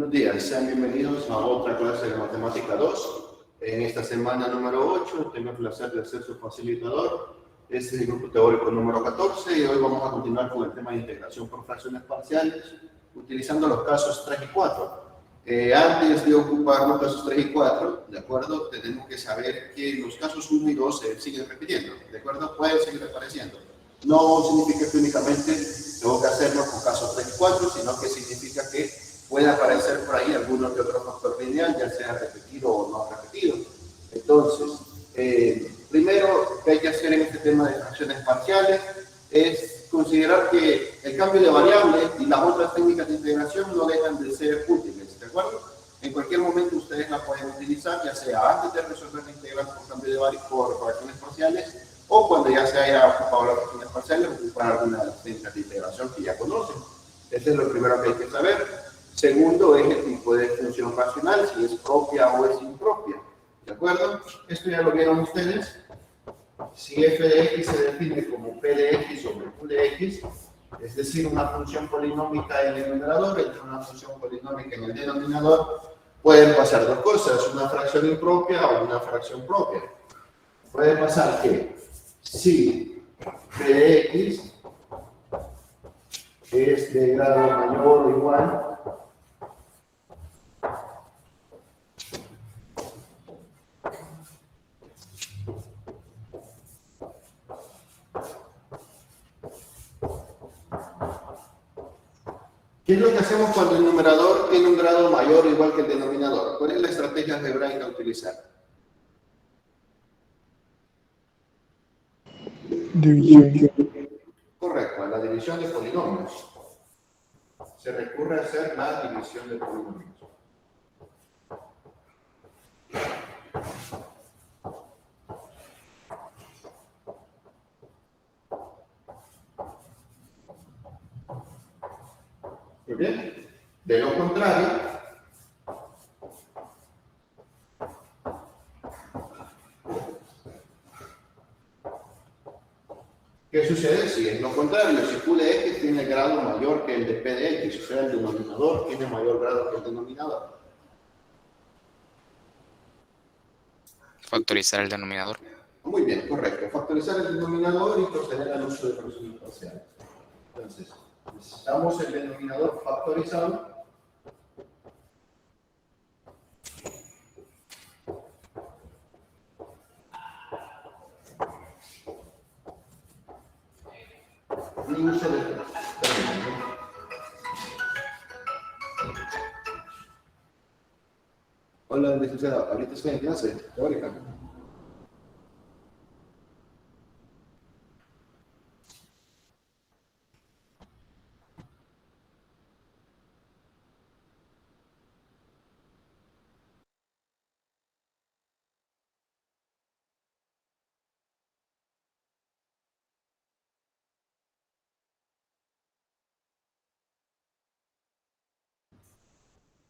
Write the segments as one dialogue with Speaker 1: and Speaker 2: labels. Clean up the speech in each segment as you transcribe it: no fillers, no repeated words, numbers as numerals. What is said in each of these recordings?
Speaker 1: Buenos días, sean bienvenidos a otra clase de Matemática 2. En esta semana número 8, tengo el placer de ser su facilitador. Este es el grupo teórico número 14 y hoy vamos a continuar con el tema de integración por fracciones parciales, utilizando los casos 3 y 4. Antes de ocupar los casos 3 y 4, ¿de acuerdo? Tenemos que saber que los casos 1 y 2 se siguen repitiendo, ¿de acuerdo? Pueden seguir apareciendo. No significa que únicamente tengo que hacerlo con casos 3 y 4, sino que significa que puede aparecer por ahí alguno que otro factor lineal, ya sea repetido o no repetido. Entonces, primero que hay que hacer en este tema de fracciones parciales es considerar que el cambio de variable y las otras técnicas de integración no dejan de ser útiles, ¿de acuerdo? En cualquier momento ustedes la pueden utilizar, ya sea antes de resolver la integral por cambio de variable por fracciones parciales o cuando ya se haya ocupado las fracciones parciales ocupar alguna de las técnicas de integración que ya conocen. Este es lo primero que hay que saber. Segundo es el tipo de función racional, si es propia o es impropia. ¿De acuerdo? Esto ya lo vieron ustedes. Si f de x se define como p de x sobre q de x, es decir, una función polinómica en el numerador entre una función polinómica en el denominador, pueden pasar dos cosas, una fracción impropia o una fracción propia. Puede pasar que si p de x es de grado mayor o igual ¿qué es lo que hacemos cuando el numerador tiene un grado mayor o igual que el denominador? ¿Cuál es la estrategia algebraica a utilizar?
Speaker 2: División.
Speaker 1: Correcto, a la división de polinomios. Se recurre a hacer la división de polinomios. Muy bien. De lo contrario, ¿qué sucede si es lo contrario? Si q de x tiene grado mayor que el de p de x, o sea, el denominador tiene mayor grado que el denominador.
Speaker 3: Factorizar el denominador.
Speaker 1: Muy bien, correcto. Factorizar el denominador y proceder al uso de fracciones parciales. Entonces, necesitamos el denominador factorizado. Y uso de Hola, licenciada. Ahorita estoy en clase teórica.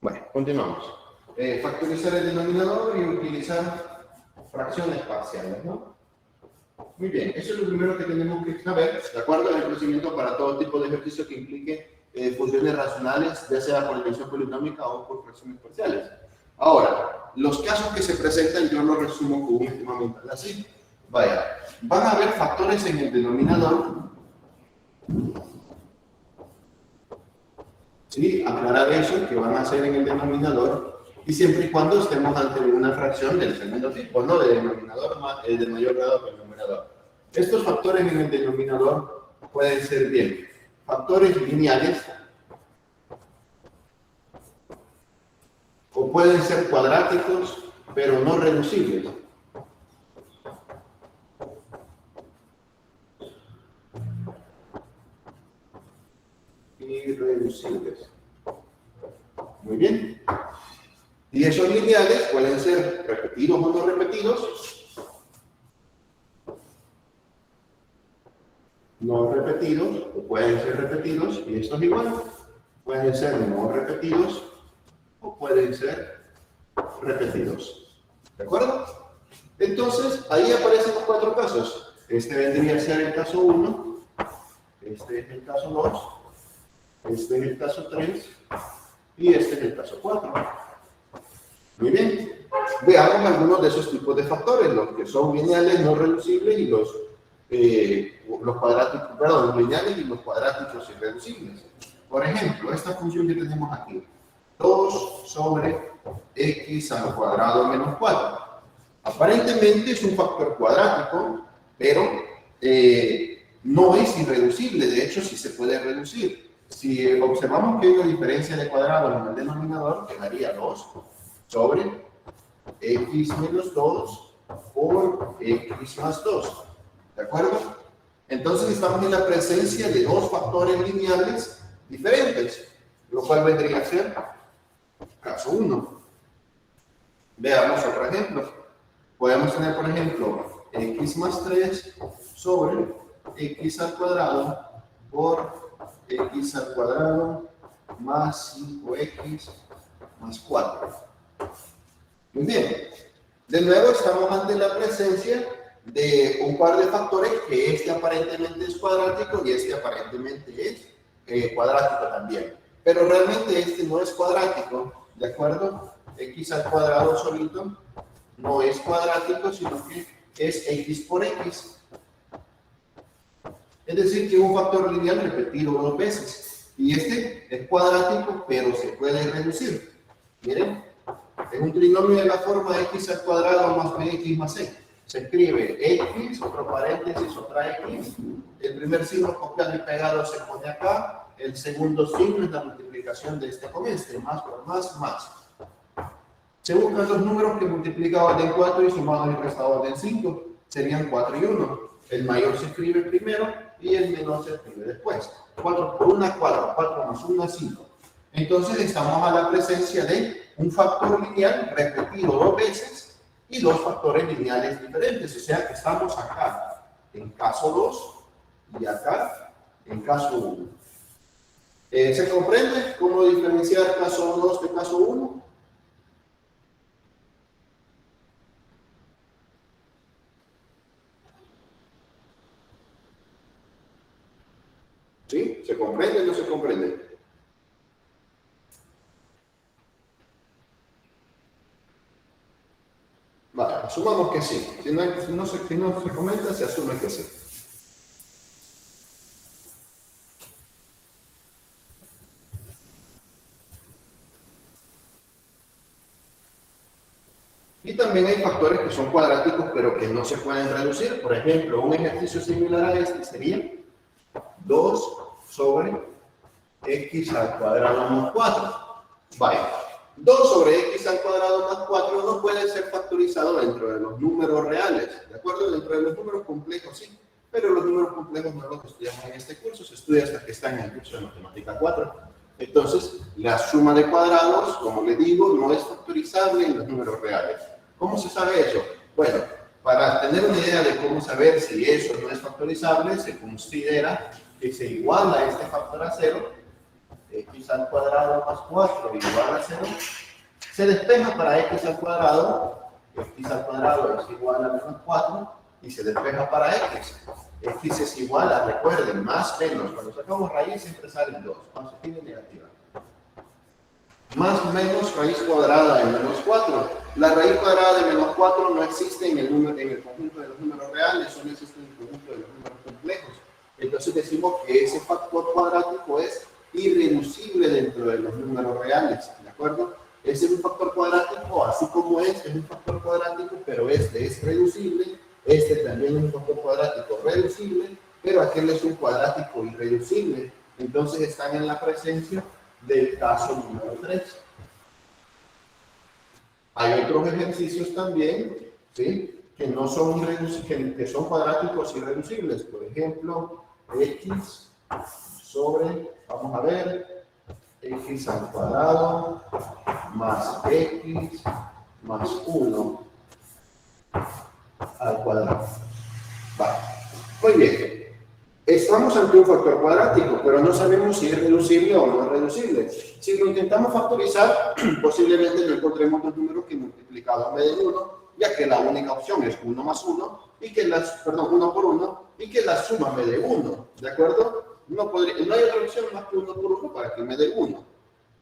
Speaker 1: Bueno, continuamos. Factorizar el denominador y utilizar fracciones parciales, ¿no? Muy bien, eso es lo primero que tenemos que saber, de acuerdo al procedimiento para todo tipo de ejercicio que implique funciones racionales, ya sea por dimensión polinómica o por fracciones parciales. Ahora, los casos que se presentan yo los resumo con un esquema mental así. Vaya, van a haber factores en el denominador. Sí, aclarar eso, que van a ser en el denominador, y siempre y cuando estemos ante una fracción del segundo tipo, no del denominador de mayor grado que el numerador. Estos factores en el denominador pueden ser bien factores lineales, o pueden ser cuadráticos, pero no reducibles. Irreducibles. Muy bien. Y esos lineales pueden ser repetidos o no repetidos. No repetidos, o pueden ser repetidos, y esto es igual. Pueden ser no repetidos, o pueden ser repetidos. ¿De acuerdo? Entonces, ahí aparecen los cuatro casos. Este vendría a ser el caso 1, este es el caso 2, este es el caso 3, y este es el caso 4. Muy bien. Veamos algunos de esos tipos de factores, los que son lineales no reducibles y los cuadráticos, perdón, los lineales y los cuadráticos irreducibles. Por ejemplo, esta función que tenemos aquí, 2 sobre x al cuadrado menos 4. Aparentemente es un factor cuadrático, pero no es irreducible. De hecho, sí se puede reducir. Si observamos que hay una diferencia de cuadrados en el denominador, quedaría 2 sobre x menos 2 por x más 2. ¿De acuerdo? Entonces estamos en la presencia de dos factores lineales diferentes, lo cual vendría a ser caso 1. Veamos otro ejemplo. Podemos tener, por ejemplo, x más 3 sobre x al cuadrado por x al cuadrado más 5x más 4. Muy bien. De nuevo estamos ante la presencia de un par de factores que este aparentemente es cuadrático y este aparentemente es cuadrático también. Pero realmente este no es cuadrático, ¿de acuerdo? X al cuadrado solito no es cuadrático, sino que es x por x. Es decir, que un factor lineal repetido 2 veces. Y este es cuadrático, pero se puede reducir. Miren, es un trinomio de la forma x al cuadrado más bx más c. Se escribe x, otro paréntesis, otra x. El primer signo copiado y pegado se pone acá. El segundo signo es la multiplicación de este con este. Más por más, más. Se buscan los números que multiplica orden 4 y sumado y restado orden 5. Serían 4 y 1. El mayor se escribe primero y el menor se escribe después. 4 por 1, 4. 4 más 1, 5. Entonces estamos a la presencia de un factor lineal repetido 2 veces y dos factores lineales diferentes. O sea que estamos acá en caso 2 y acá en caso 1. ¿Se comprende cómo diferenciar caso 2 de caso 1? ¿Sí? ¿Se comprende o no se comprende? Vale, asumamos que sí. Si no se comenta, se asume que sí. Y también hay factores que son cuadráticos, pero que no se pueden reducir. Por ejemplo, un ejercicio similar a este sería 2 sobre x al cuadrado más 4. Vaya, 2 sobre x al cuadrado más 4 no puede ser factorizado dentro de los números reales, ¿de acuerdo? Dentro de los números complejos sí, pero los números complejos no los estudiamos en este curso, se estudia hasta que están en el curso de matemática 4. Entonces, la suma de cuadrados, como les digo, no es factorizable en los números reales. ¿Cómo se sabe eso? Bueno, para tener una idea de cómo saber si eso no es factorizable, se considera que se iguala a este factor a 0, x al cuadrado más 4 igual a 0, se despeja para x al cuadrado es igual a menos 4, y se despeja para x. X es igual a, recuerden, más menos, cuando sacamos raíz siempre salen 2, positiva y negativa. Más menos raíz cuadrada de menos 4. La raíz cuadrada de menos 4 no existe en el conjunto de los números reales, solo existe en el conjunto de los números complejos. Entonces decimos que ese factor cuadrático es irreducible dentro de los números reales, ¿de acuerdo? Ese es un factor cuadrático, así como es un factor cuadrático, pero este es reducible, este también es un factor cuadrático reducible, pero aquel es un cuadrático irreducible. Entonces están en la presencia del caso número 3. Hay otros ejercicios también, ¿sí?, que no son irreducibles, que son cuadráticos irreducibles. Por ejemplo, x sobre, vamos a ver, x al cuadrado más x más 1 al cuadrado. Vale. Muy bien. Estamos ante un factor cuadrático, pero no sabemos si es reducible o no es reducible. Si lo intentamos factorizar, posiblemente no encontremos los números que multiplicados me den 1, ya que la única opción es 1 más 1, y que 1 por 1, y que la suma me dé 1, ¿de acuerdo? No hay otra opción más que 1 por 1 para que me dé 1.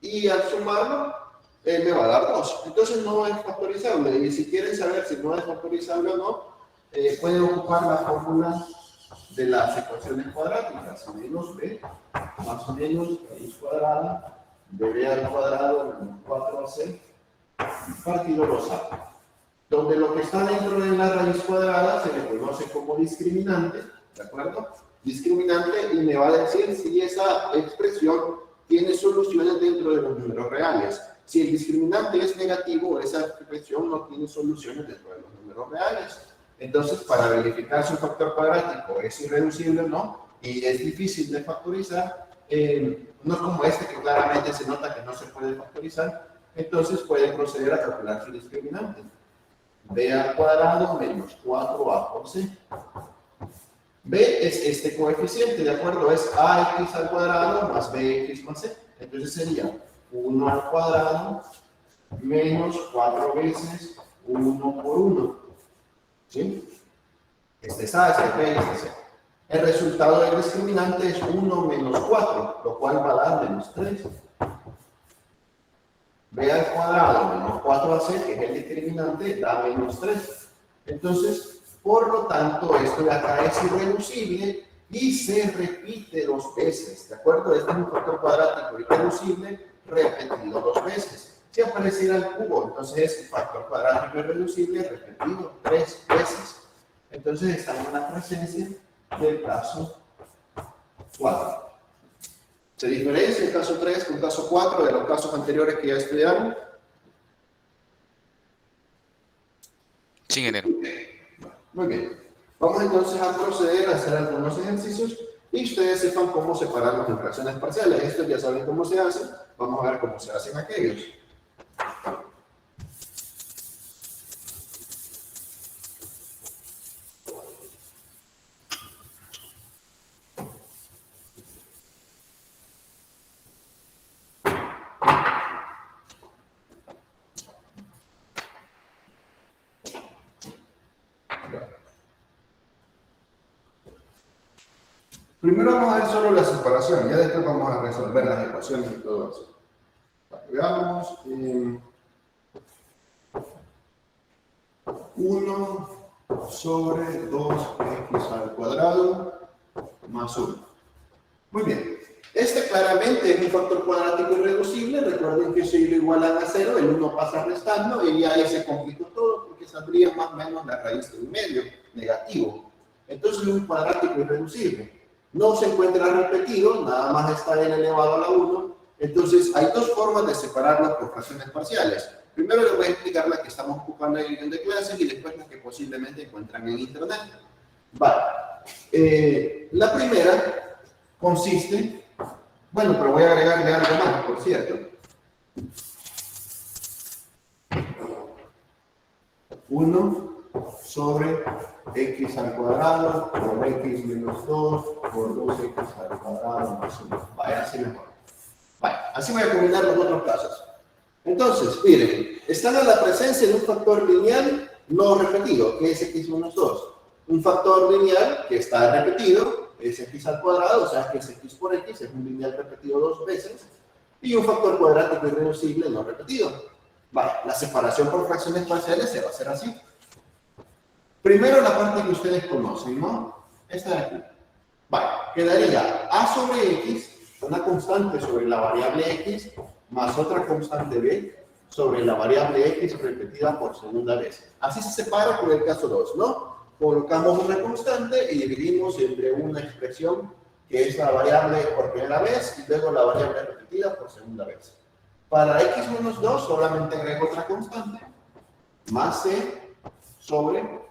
Speaker 1: y al sumarlo me va a dar 2. Entonces no es factorizable. Y si quieren saber si no es factorizable o no, pueden ocupar la fórmula de las ecuaciones cuadráticas. Menos b más o menos raíz cuadrada de b al cuadrado menos 4ac partido 2a. Donde lo que está dentro de la raíz cuadrada se le conoce como discriminante, ¿de acuerdo? Discriminante, y me va a decir si esa expresión tiene soluciones dentro de los números reales. Si el discriminante es negativo, esa expresión no tiene soluciones dentro de los números reales. Entonces, para verificar si un factor cuadrático es irreducible o no, y es difícil de factorizar, no como este que claramente se nota que no se puede factorizar, entonces pueden proceder a calcular su discriminante. B al cuadrado menos 4a por c. B es este coeficiente, ¿de acuerdo? Es ax al cuadrado más bx más c. Entonces sería 1 al cuadrado menos 4 veces 1 por 1. ¿Sí? Este es a, este es b, este es c. El resultado del discriminante es 1 menos 4, lo cual va a dar menos 3. B al cuadrado menos 4ac, que es el discriminante, da menos 3. Entonces, por lo tanto, esto de acá es irreducible y se repite 2 veces, ¿de acuerdo? Este es un factor cuadrático irreducible repetido 2 veces. Si apareciera el cubo, entonces es un factor cuadrático irreducible repetido 3 veces. Entonces, estamos en la presencia del caso 4. ¿Se diferencia el caso 3 con el caso 4 de los casos anteriores que ya estudiaron?
Speaker 2: Sí, ingeniero.
Speaker 1: Muy bien. Vamos entonces a proceder a hacer algunos ejercicios y ustedes sepan cómo separarlos en fracciones parciales. Estos ya saben cómo se hacen. Vamos a ver cómo se hacen aquellos. Primero vamos a ver solo la separación, ya después vamos a resolver las ecuaciones y todo eso. Veamos. 1 sobre 2x al cuadrado más 1. Muy bien. Este claramente es un factor cuadrático irreducible. Recuerden que si lo igualan a 0, el 1 pasa restando y ahí se complicó todo porque saldría más o menos la raíz de 1/2, negativo. Entonces es un cuadrático irreducible. No se encuentra repetido, nada más está n elevado a la 1. Entonces hay dos formas de separarlos por fracciones parciales. Primero les voy a explicar la que estamos ocupando en el guión de clases y después la que posiblemente encuentran en internet. Vale. La primera consiste, bueno, pero voy a agregarle algo más, por cierto. 1 sobre x al cuadrado por x menos 2 por 2x al cuadrado más 1. Vaya, así mejor. Vaya, así voy a combinar los otros casos. Entonces, miren, están a la presencia de un factor lineal no repetido, que es x menos 2. Un factor lineal que está repetido es x al cuadrado, o sea que es x por x, es un lineal repetido 2 veces. Y un factor cuadrático irreducible no repetido. Vale, la separación por fracciones parciales se va a hacer así. Primero la parte que ustedes conocen, ¿no? Esta de aquí. Vale, quedaría a sobre x, una constante sobre la variable x, más otra constante b sobre la variable x repetida por segunda vez. Así se separa por el caso 2, ¿no? Colocamos una constante y dividimos entre una expresión que es la variable por primera vez y luego la variable repetida por segunda vez. Para x menos 2 solamente agrego otra constante, más c sobre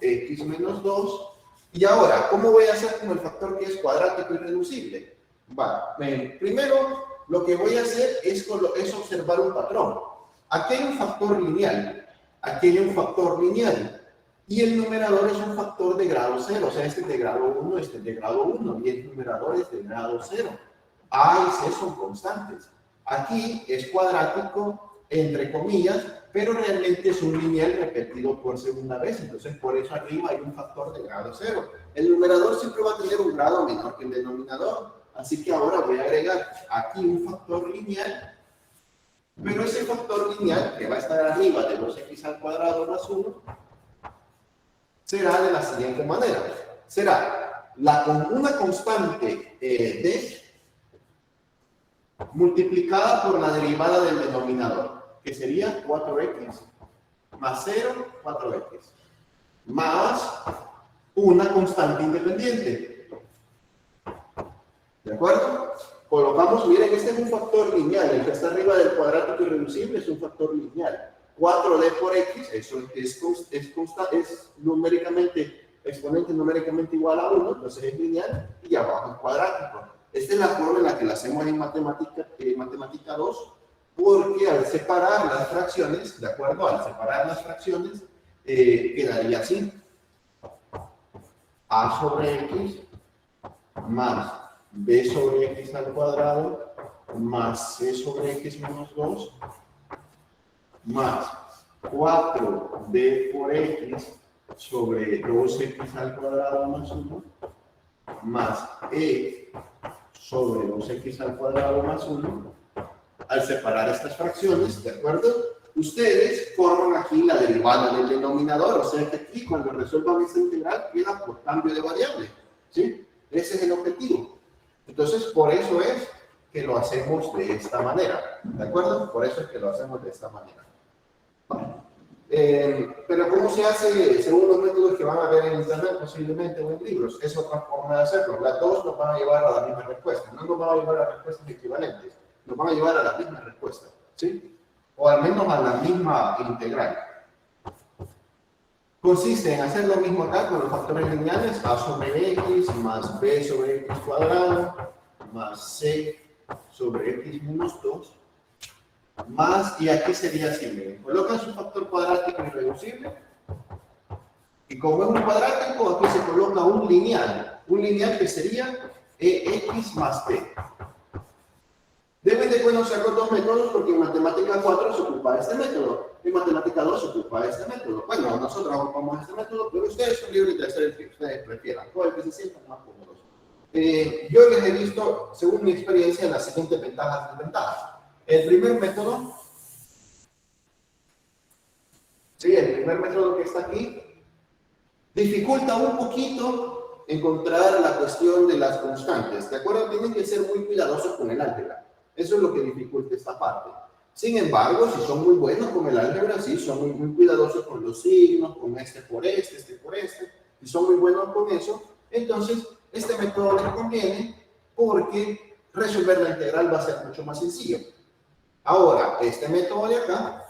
Speaker 1: x menos 2. Y ahora, ¿cómo voy a hacer con el factor que es cuadrático irreducible? Vale, primero lo que voy a hacer es observar un patrón. Aquí hay un factor lineal, aquí hay un factor lineal, y el numerador es un factor de grado 0, o sea, este es de grado 1, este es de grado 1, y el numerador es de grado 0. A y C son constantes. Aquí es cuadrático, entre comillas, pero realmente es un lineal repetido por segunda vez, entonces por eso arriba hay un factor de grado 0. El numerador siempre va a tener un grado menor que el denominador, así que ahora voy a agregar aquí un factor lineal Pero ese factor lineal, que va a estar arriba de 2x al cuadrado más 1, será de la siguiente manera. Será una constante d multiplicada por la derivada del denominador, que sería 4x más 0, 4x, más una constante independiente. ¿De acuerdo? Colocamos, miren, este es un factor lineal, el que está arriba del cuadrático irreducible es un factor lineal. 4d por x, eso es numéricamente, exponente numéricamente igual a 1, entonces es lineal, y abajo es cuadrático. Esta es la forma en la que la hacemos en matemática 2, porque al separar las fracciones, ¿de acuerdo? Al separar las fracciones, quedaría así. A sobre x más b sobre x al cuadrado más c sobre x menos 2 más 4d por x sobre 2x al cuadrado más 1 más e sobre 2x al cuadrado más 1. Al separar estas fracciones, ¿de acuerdo? Ustedes forman aquí la derivada del denominador, o sea que aquí cuando resuelvan esta integral queda por cambio de variable, ¿sí? Ese es el objetivo. Entonces, por eso es que lo hacemos de esta manera, ¿de acuerdo? Por eso es que lo hacemos de esta manera. Pero ¿cómo se hace según los métodos que van a ver en internet posiblemente o en libros? Es otra forma de hacerlo. Las dos nos van a llevar a la misma respuesta. No nos van a llevar a respuestas equivalentes. Nos van a llevar a la misma respuesta, ¿sí? O al menos a la misma integral. Consiste en hacer lo mismo acá con los factores lineales, a sobre x más b sobre x cuadrado más c sobre x menos 2 más, y aquí sería así, miren, colocan su factor cuadrático irreducible y como es un cuadrático, aquí se coloca un lineal que sería ex más b. Deben de conocer los dos métodos porque en matemática 4 se ocupa este método, en matemática 2 se ocupa este método. Bueno, nosotros ocupamos este método, pero ustedes son libres de hacer el que ustedes prefieran, o el que se sientan más cómodos. Yo les he visto, según mi experiencia, las siguientes ventajas y desventajas. El primer método, sí, el primer método que está aquí, dificulta un poquito encontrar la cuestión de las constantes. ¿De acuerdo? Tienen que ser muy cuidadosos con el álgebra. Eso es lo que dificulta esta parte. Sin embargo, si son muy buenos con el álgebra, sí, son muy cuidadosos con los signos, con este por este por este, si son muy buenos con eso, entonces este método les conviene porque resolver la integral va a ser mucho más sencillo. Ahora, este método de acá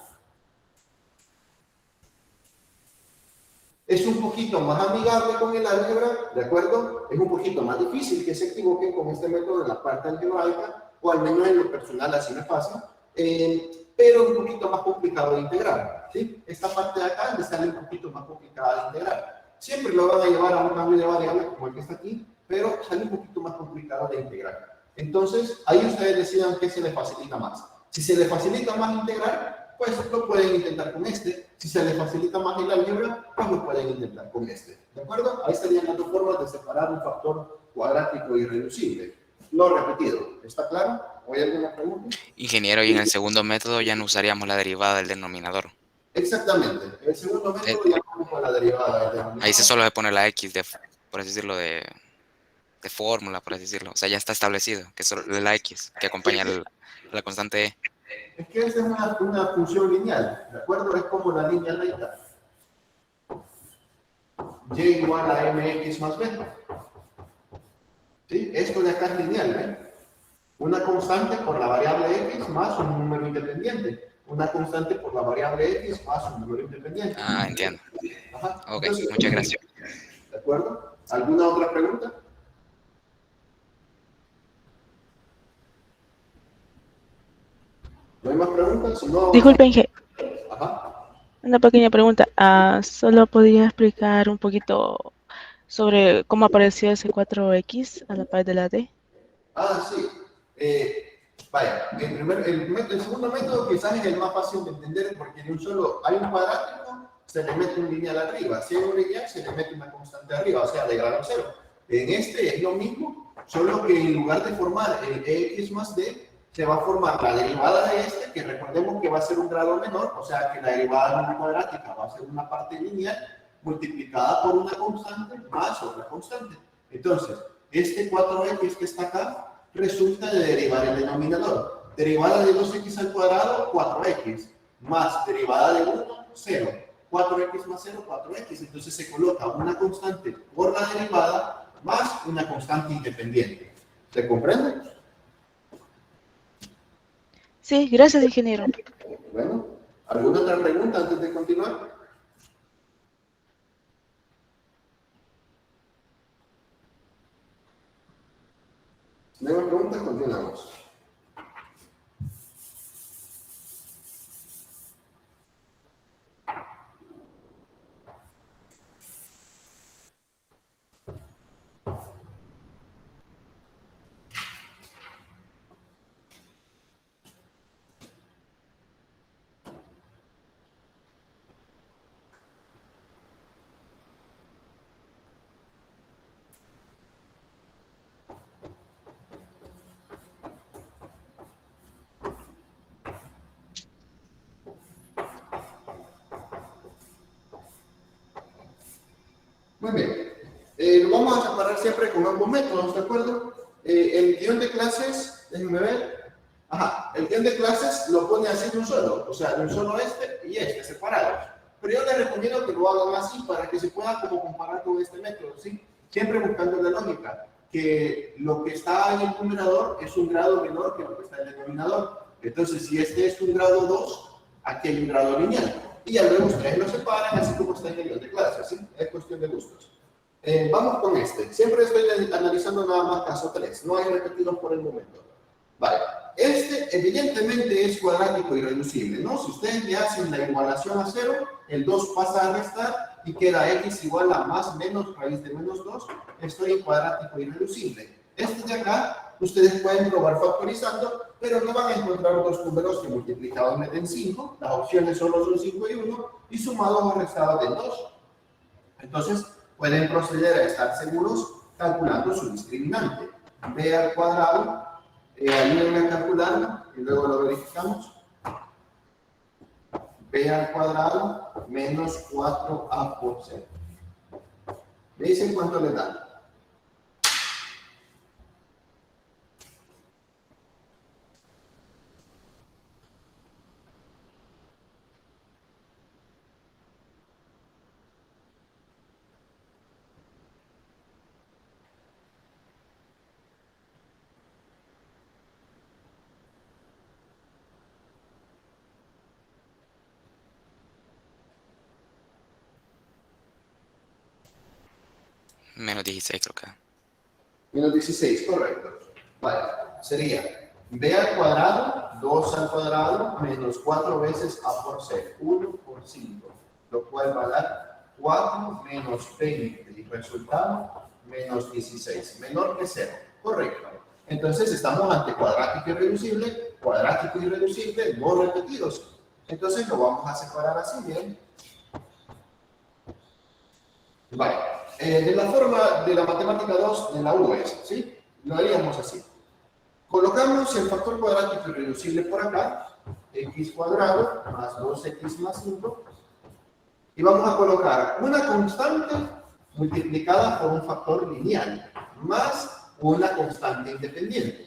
Speaker 1: es un poquito más amigable con el álgebra, ¿de acuerdo? Es un poquito más difícil que se equivoquen con este método en la parte algebraica, o al menos en lo personal así me pasa, pero un poquito más complicado de integrar, ¿sí? Esta parte de acá le sale un poquito más complicada de integrar. Siempre lo van a llevar a un cambio de variable como el que está aquí, pero sale un poquito más complicado de integrar. Entonces, ahí ustedes decidan qué se les facilita más. Si se les facilita más integrar, pues lo pueden intentar con este. Si se les facilita más el álgebra, pues lo pueden intentar con este. ¿De acuerdo? Ahí estarían las dos formas de separar un factor cuadrático irreducible. Lo repetido. ¿Está claro? ¿O hay alguna pregunta?
Speaker 2: Ingeniero, y en el segundo método ya no usaríamos la derivada del denominador.
Speaker 1: Exactamente. El segundo método ya vamos con la derivada del denominador.
Speaker 2: Ahí se solo se pone la x, por así decirlo, de fórmula, por así decirlo. O sea, ya está establecido, que es solo la x, que acompaña la constante e.
Speaker 1: Es que esa es una función lineal, ¿de acuerdo? Es como la línea recta. Y igual a mx más b. ¿Sí? Esto de acá es lineal, ¿eh? Una constante por la variable x más un número independiente. Una constante por la variable x más un número independiente.
Speaker 2: Ah, entiendo.
Speaker 1: Ajá.
Speaker 2: Ok,
Speaker 1: Entonces,
Speaker 2: muchas gracias.
Speaker 1: ¿de acuerdo? ¿Alguna otra pregunta? ¿No hay más preguntas? Si no...
Speaker 3: Disculpen,
Speaker 1: Ajá.
Speaker 3: una pequeña pregunta. ¿Solo podría explicar un poquito sobre cómo apareció ese 4x a la par de la d?
Speaker 1: Ah, sí. Vaya, el segundo método quizás es el más fácil de entender porque de un solo, hay un cuadrático, se le mete un lineal arriba. Si hay un lineal, se le mete una constante arriba, o sea, de grado cero. En este es lo mismo, solo que en lugar de formar el x más d, se va a formar la derivada de este, que recordemos que va a ser un grado menor, o sea que la derivada de una cuadrática va a ser una parte lineal multiplicada por una constante más otra constante. Entonces, este 4x que está acá resulta de derivar el denominador. Derivada de 2x al cuadrado, 4x, más derivada de 1, 0. 4x más 0, 4x. Entonces se coloca una constante por la derivada más una constante independiente. ¿Se comprende?
Speaker 3: Sí, gracias, ingeniero.
Speaker 1: Bueno, ¿alguna otra pregunta antes de continuar? Si no hay más preguntas, continuamos. Muy bien. Lo vamos a separar siempre con ambos métodos, ¿de acuerdo? El guión de clases, déjenme ver. Ajá, el guión de clases lo pone así de un solo, o sea, de un solo este y este, separados. Pero yo les recomiendo que lo hagan así para que se pueda como comparar con este método, ¿sí? Siempre buscando la lógica, que lo que está en el numerador es un grado menor que lo que está en el denominador. Entonces, si este es un grado 2, aquí hay un grado lineal. Y ya luego ustedes lo separan, así como está en el guión de clases, ¿sí? Es cuestión de gustos. Vamos con este. Siempre estoy analizando nada más caso 3. No hay repetidos por el momento. Vale. Este evidentemente es cuadrático irreducible, ¿no? Si ustedes le hacen la igualación a 0, el 2 pasa a restar y queda x igual a más menos raíz de menos 2. Estoy en cuadrático irreducible. Este de acá, ustedes pueden probar factorizando, pero no van a encontrar dos números que multiplicados me den 5. Las opciones solo son 5 y 1, y sumados o restados den 2. Entonces, pueden proceder a estar seguros calculando su discriminante. B al cuadrado, ayúdenme a calcularlo y luego lo verificamos. B al cuadrado menos 4a por 0. ¿Me dicen cuánto le da?
Speaker 2: Menos 16 creo que.
Speaker 1: Menos 16, correcto. Vale, sería b al cuadrado, 2 al cuadrado, menos 4 veces a por 0, 1 por 5, lo cual va a dar 4 menos 20, y resultado menos 16, menor que 0, correcto. Entonces estamos ante cuadrático irreducible, no repetidos. Entonces lo vamos a separar así, bien. Vale. De la forma de la matemática 2 de la UES, ¿sí? Lo haríamos así. Colocamos el factor cuadrático irreducible por acá, x cuadrado más 2x más 5, y vamos a colocar una constante multiplicada por un factor lineal, más una constante independiente.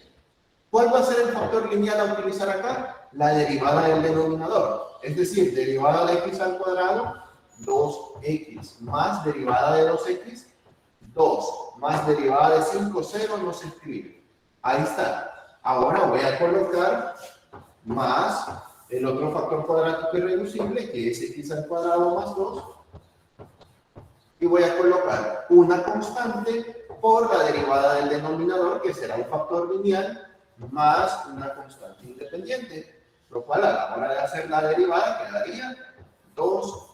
Speaker 1: ¿Cuál va a ser el factor lineal a utilizar acá? La derivada del denominador, es decir, derivada de x al cuadrado, 2x, más derivada de 2x, 2, más derivada de 5, 0, no se escribe. Ahí está. Ahora voy a colocar más el otro factor cuadrático irreducible, que es x al cuadrado más 2, y voy a colocar una constante por la derivada del denominador, que será un factor lineal, más una constante independiente, lo cual a la hora de hacer la derivada quedaría 2x,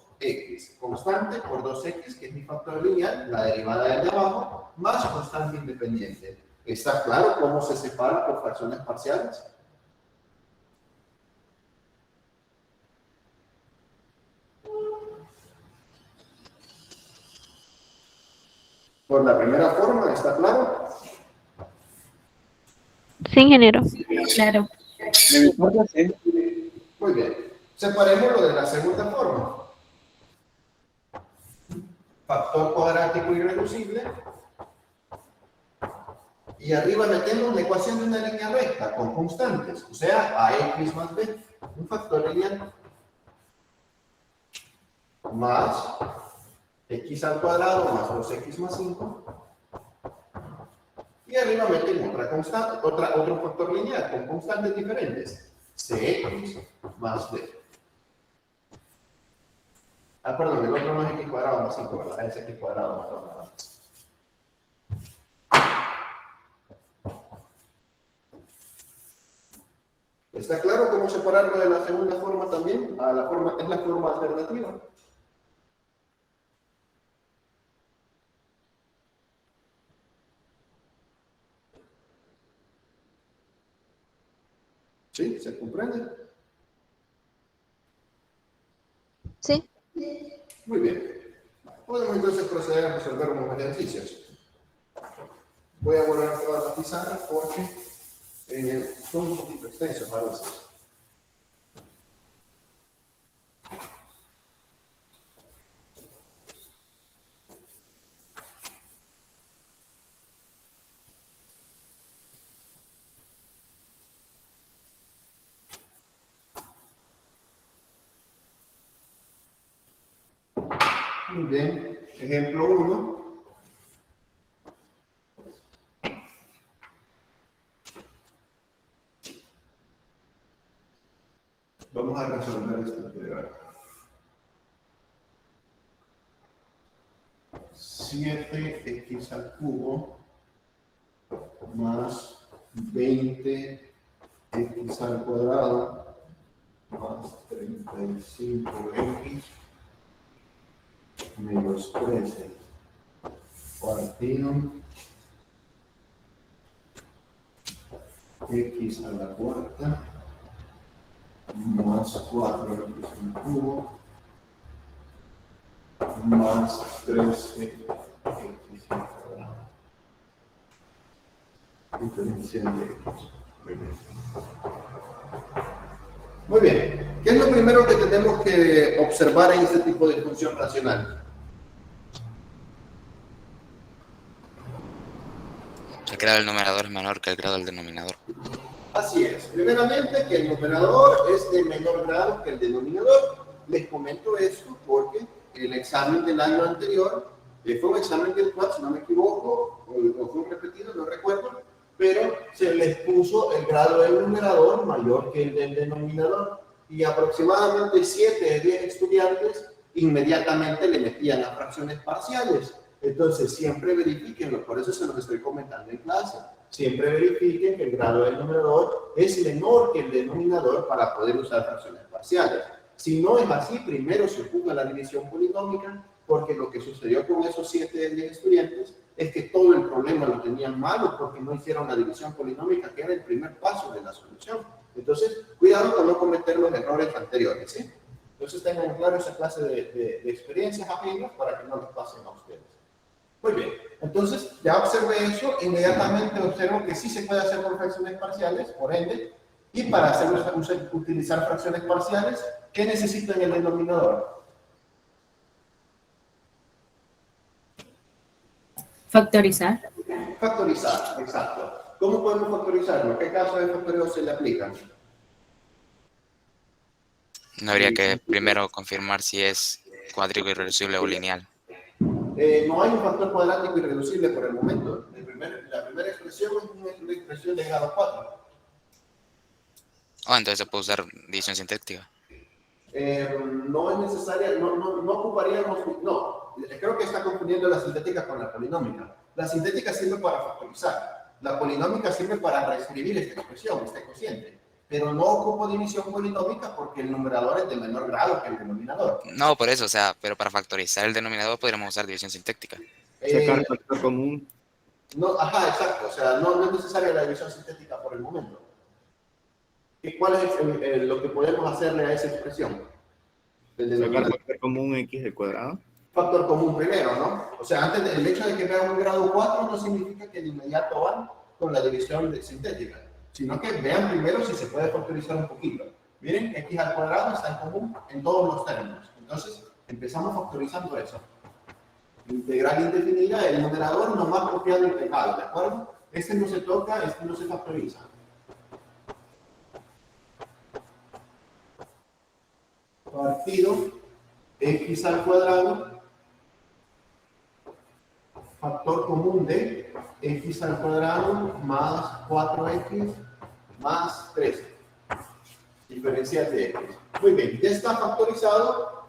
Speaker 1: constante por 2x, que es mi factor lineal, la derivada del de abajo, más constante independiente. ¿Está claro cómo se separa por fracciones parciales? Por la primera forma, ¿está claro?
Speaker 4: Sí, ingeniero. Claro. Me importa, sí.
Speaker 1: Muy bien. Separemos lo de la segunda forma. Factor cuadrático irreducible. Y arriba metemos la ecuación de una línea recta con constantes, o sea, ax más b, un factor lineal, más x al cuadrado más 2x más 5. Y arriba metemos otra constante, otro factor lineal con constantes diferentes, cx más b. Ah, perdón, el otro no es x cuadrado más 5, ¿verdad? Es x cuadrado más 2 nada más. ¿Está claro cómo separarlo de la segunda forma también? A la forma, es la forma alternativa. ¿Sí? ¿Se comprende?
Speaker 5: Sí.
Speaker 1: Muy bien. Podemos entonces proceder a resolver unos ejercicios. Voy a borrar todas las pizarras porque son un poquito extensos a veces. Muy bien. Ejemplo 1. Vamos a resolver esta integral. 7x al cubo más 20x al cuadrado más 35x menos 13 partido x a la cuarta más 4x al cubo más 13x al cuadrado. Diferencial de x. Muy bien. ¿Qué es lo primero que tenemos que observar en este tipo de función racional?
Speaker 2: El grado del numerador es menor que el grado del denominador.
Speaker 1: Así es. Primeramente, que el numerador es de menor grado que el denominador. Les comento esto porque el examen del año anterior fue un examen del cual, si no me equivoco, o fue un repetido, no recuerdo, pero se les puso el grado del numerador mayor que el del denominador. Y aproximadamente 7 de 10 estudiantes inmediatamente le metían a fracciones parciales. Entonces, siempre verifiquenlo, por eso se los estoy comentando en clase. Siempre verifiquen que el grado del numerador es menor que el denominador para poder usar fracciones parciales. Si no es así, primero se ocupa la división polinómica, porque lo que sucedió con esos 7 de 10 estudiantes es que todo el problema lo tenían malo porque no hicieron la división polinómica, que era el primer paso de la solución. Entonces, cuidado con no cometer los errores anteriores, ¿sí? Entonces, tengan claro esa clase de experiencias ajenas para que no les pasen a ustedes. Muy bien, entonces ya observé eso, inmediatamente observo que sí se puede hacer por fracciones parciales, por ende, y para utilizar fracciones parciales, ¿qué necesito en el denominador?
Speaker 6: Factorizar.
Speaker 1: Factorizar, exacto. ¿Cómo podemos factorizarlo? ¿Qué casos de factoreo se le aplican?
Speaker 2: No habría que primero confirmar si es cuadrático irreducible o lineal.
Speaker 1: No hay un factor cuadrático irreducible por el momento. La primera expresión es una expresión de grado 4.
Speaker 2: Entonces se puede usar división sintética.
Speaker 1: No es necesaria, no ocuparíamos, no, creo que está confundiendo la sintética con la polinómica. La sintética sirve para factorizar, la polinómica sirve para reescribir esta expresión, este cociente, pero no ocupo división polinómica porque el numerador es de menor grado que el denominador.
Speaker 2: No, por eso, o sea, pero para factorizar el denominador podríamos usar división sintética.
Speaker 4: Sacar factor común.
Speaker 1: No, ajá, exacto, o sea, no es necesaria la división sintética por el momento. ¿Y cuál es lo que podemos hacerle a esa expresión?
Speaker 4: Sacar factor común x al cuadrado.
Speaker 1: Factor común primero, ¿no? O sea, antes el hecho de que vea un grado 4 no significa que de inmediato van con la división sintética. sino que vean primero si se puede factorizar un poquito. Miren, x al cuadrado está en común en todos los términos. Entonces, empezamos factorizando eso. Integral indefinida, el numerador nomás copiado y pegado, ¿de acuerdo? Este no se toca, este no se factoriza. Partido x al cuadrado, factor común de x al cuadrado más 4x más 13. Diferencial de x. Muy bien, ya está factorizado.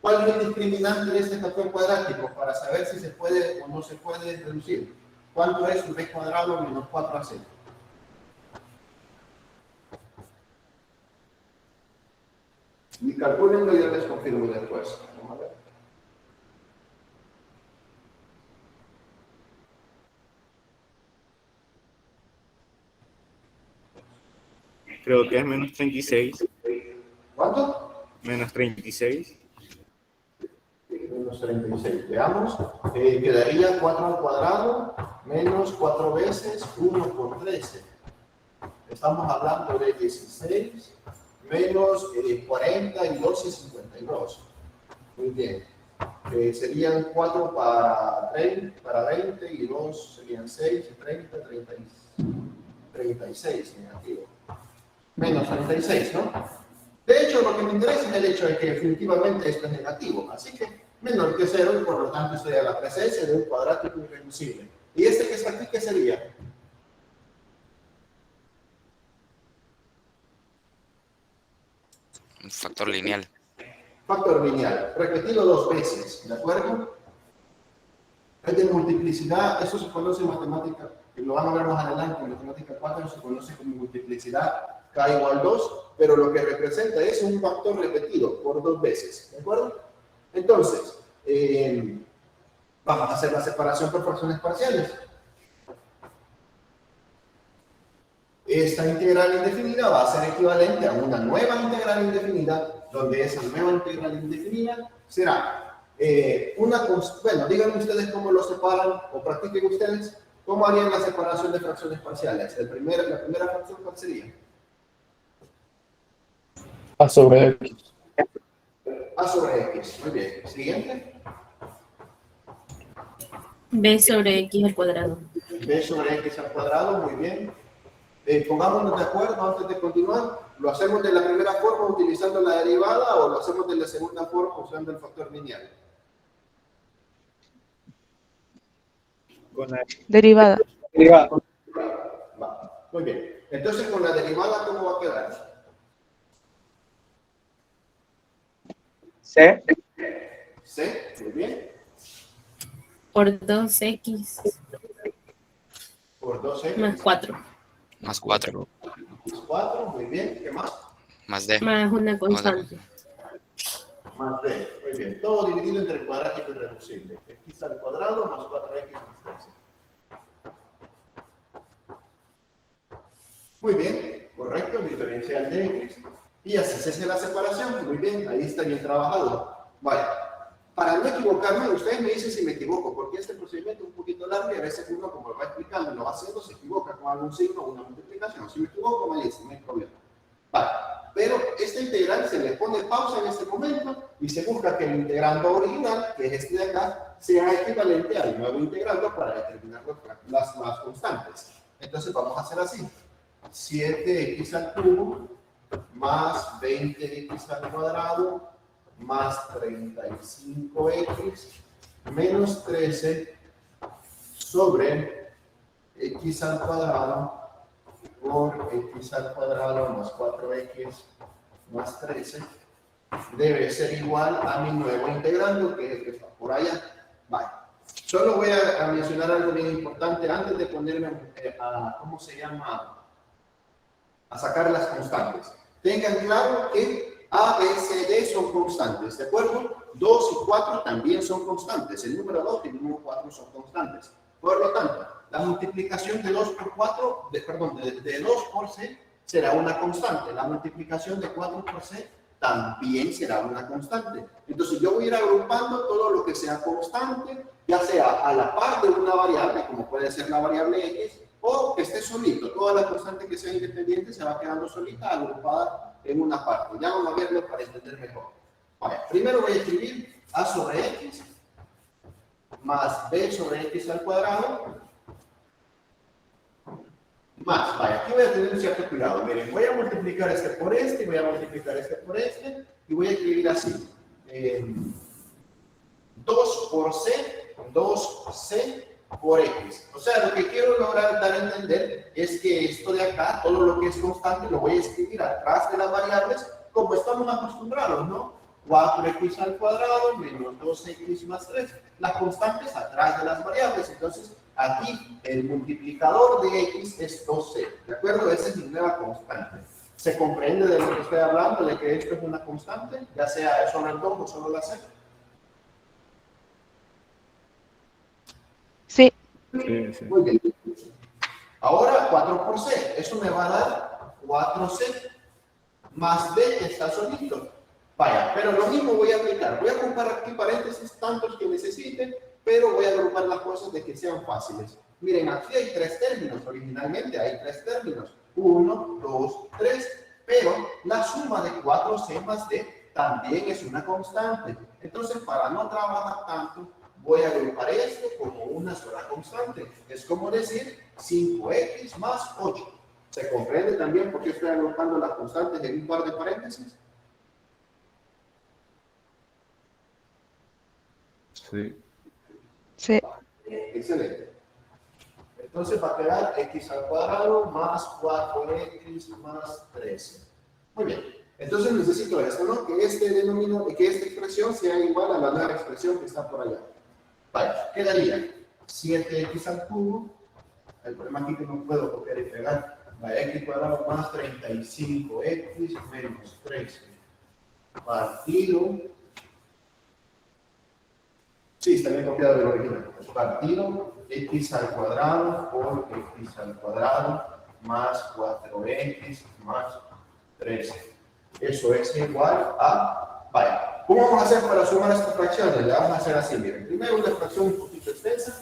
Speaker 1: ¿Cuál es el discriminante de este factor cuadrático para saber si se puede o no se puede reducir? ¿Cuánto es b cuadrado menos 4ac? Y calcúlenlo y yo les confirmo después. Vamos a ver.
Speaker 4: Creo que es menos 36.
Speaker 1: ¿Cuánto?
Speaker 4: Menos 36.
Speaker 1: Menos 36. Veamos. Quedaría 4 al cuadrado menos 4 veces 1 por 13. Estamos hablando de 16 menos 40 y 12, 52. Muy bien. Serían 4 para 20 y 2 serían 6, 30, 36 negativo. Menos 36, ¿no? De hecho, lo que me interesa es el hecho de que definitivamente esto es negativo. Así que menor que 0 y por lo tanto sería la presencia de un cuadrático irreducible. ¿Y este que está aquí qué sería?
Speaker 2: Un factor lineal.
Speaker 1: Factor lineal. Repetido 2 veces, ¿de acuerdo? Es de multiplicidad, eso se conoce en matemática, y lo van a ver más adelante, en matemática 4 se conoce como multiplicidad k igual 2, pero lo que representa es un factor repetido por 2 veces, ¿de acuerdo? Entonces, vamos a hacer la separación por fracciones parciales. Esta integral indefinida va a ser equivalente a una nueva integral indefinida, donde esa nueva integral indefinida será bueno, díganme ustedes cómo lo separan, o practiquen ustedes, cómo harían la separación de fracciones parciales. La primera fracción, ¿cuál sería?
Speaker 6: A sobre X.
Speaker 1: A sobre X. Muy bien. Siguiente.
Speaker 5: B sobre X al cuadrado.
Speaker 1: B sobre X al cuadrado. Muy bien. Pongámonos de acuerdo antes de continuar. ¿Lo hacemos de la primera forma utilizando la derivada o lo hacemos de la segunda forma usando el factor lineal?
Speaker 4: Con la
Speaker 3: Derivada.
Speaker 1: Va. Muy bien. Entonces, con la derivada, ¿cómo va a quedar?
Speaker 6: C.
Speaker 1: C. Muy bien.
Speaker 5: Por 2X
Speaker 1: Por 2X.
Speaker 5: más 4.
Speaker 2: Más 4.
Speaker 1: Más 4. Muy bien. ¿Qué más?
Speaker 2: Más D.
Speaker 5: Más una constante.
Speaker 1: Más D. Muy bien. Todo dividido entre cuadrático y reducible. X al cuadrado más 4X más 13. Muy bien. Correcto. El diferencial de X. Y así se hace la separación. Muy bien. Ahí está bien trabajado. Vale. Para no equivocarme, ustedes me dicen si me equivoco, porque este procedimiento es un poquito largo y a veces uno, como lo va explicando y lo va haciendo, se equivoca con algún signo o una multiplicación. Si me equivoco, me dicen, no hay problema. Vale. Pero esta integral se le pone pausa en este momento y se busca que el integrando original, que es este de acá, sea equivalente al nuevo integrando para determinar las constantes. Entonces vamos a hacer así. 7x al cubo más 20x al cuadrado más 35x menos 13 sobre x al cuadrado por x al cuadrado más 4x más 13 debe ser igual a mi nuevo integrando, que es el que está por allá. Vale. Solo voy a mencionar algo bien importante antes de ponerme ¿cómo se llama? A sacar las constantes. Tengan claro que A, B, C, D son constantes, ¿de acuerdo? 2 y 4 también son constantes. El número 2 y el número 4 son constantes. Por lo tanto, la multiplicación de 2 por 4, de 2 por C será una constante. La multiplicación de 4 por C también será una constante. Entonces, yo voy a ir agrupando todo lo que sea constante, ya sea a la par de una variable, como puede ser la variable X, o que esté solito. Toda la constante que sea independiente se va quedando solita, agrupada en una parte. Ya vamos a verlo para entender mejor. Vale, primero voy a escribir a sobre x más b sobre x al cuadrado más, vaya, aquí voy a tener un cierto cuidado. Miren, voy a multiplicar este por este, voy a multiplicar este por este, y voy a escribir así. 2 por c, 2c por x. O sea, lo que quiero lograr dar a entender es que esto de acá, todo lo que es constante, lo voy a escribir atrás de las variables, como estamos acostumbrados, ¿no? 4x al cuadrado menos 2x más 3. Las constantes atrás de las variables. Entonces, aquí el multiplicador de x es 2c. ¿De acuerdo? Esa es mi nueva constante. ¿Se comprende de lo que estoy hablando? De que esto es una constante, ya sea solo el 2 o solo la c.
Speaker 3: Sí,
Speaker 4: Sí, sí.
Speaker 1: Muy bien. Ahora 4 por c. Eso me va a dar 4c más b que está solito. Vaya, pero lo mismo voy a aplicar. Voy a ocupar aquí paréntesis tantos que necesite, pero voy a agrupar las cosas de que sean fáciles. Miren, aquí hay 3 términos. Originalmente hay 3 términos. 1, 2, 3. Pero la suma de 4c más d también es una constante. Entonces, para no trabajar tanto, voy a agrupar esto como una sola constante. Es como decir 5x más 8. ¿Se comprende también por qué estoy agrupando las constantes en un par de paréntesis?
Speaker 4: Sí.
Speaker 3: sí,
Speaker 1: Excelente. Entonces va a quedar x al cuadrado más 4x más 13. Muy bien. Entonces necesito esto, ¿no? Que que esta expresión sea igual a la nueva expresión que está por allá. Vale, quedaría 7x al cubo. El problema aquí es que no puedo copiar y pegar. Vale, x cuadrado más 35x menos 13 partido. Sí, está bien copiado del original. Partido x al cuadrado por x al cuadrado más 4x más 13. Eso es igual a... Vaya, ¿cómo vamos a hacer para sumar estas fracciones? Le vamos a hacer así, miren. Primero una fracción un poquito extensa,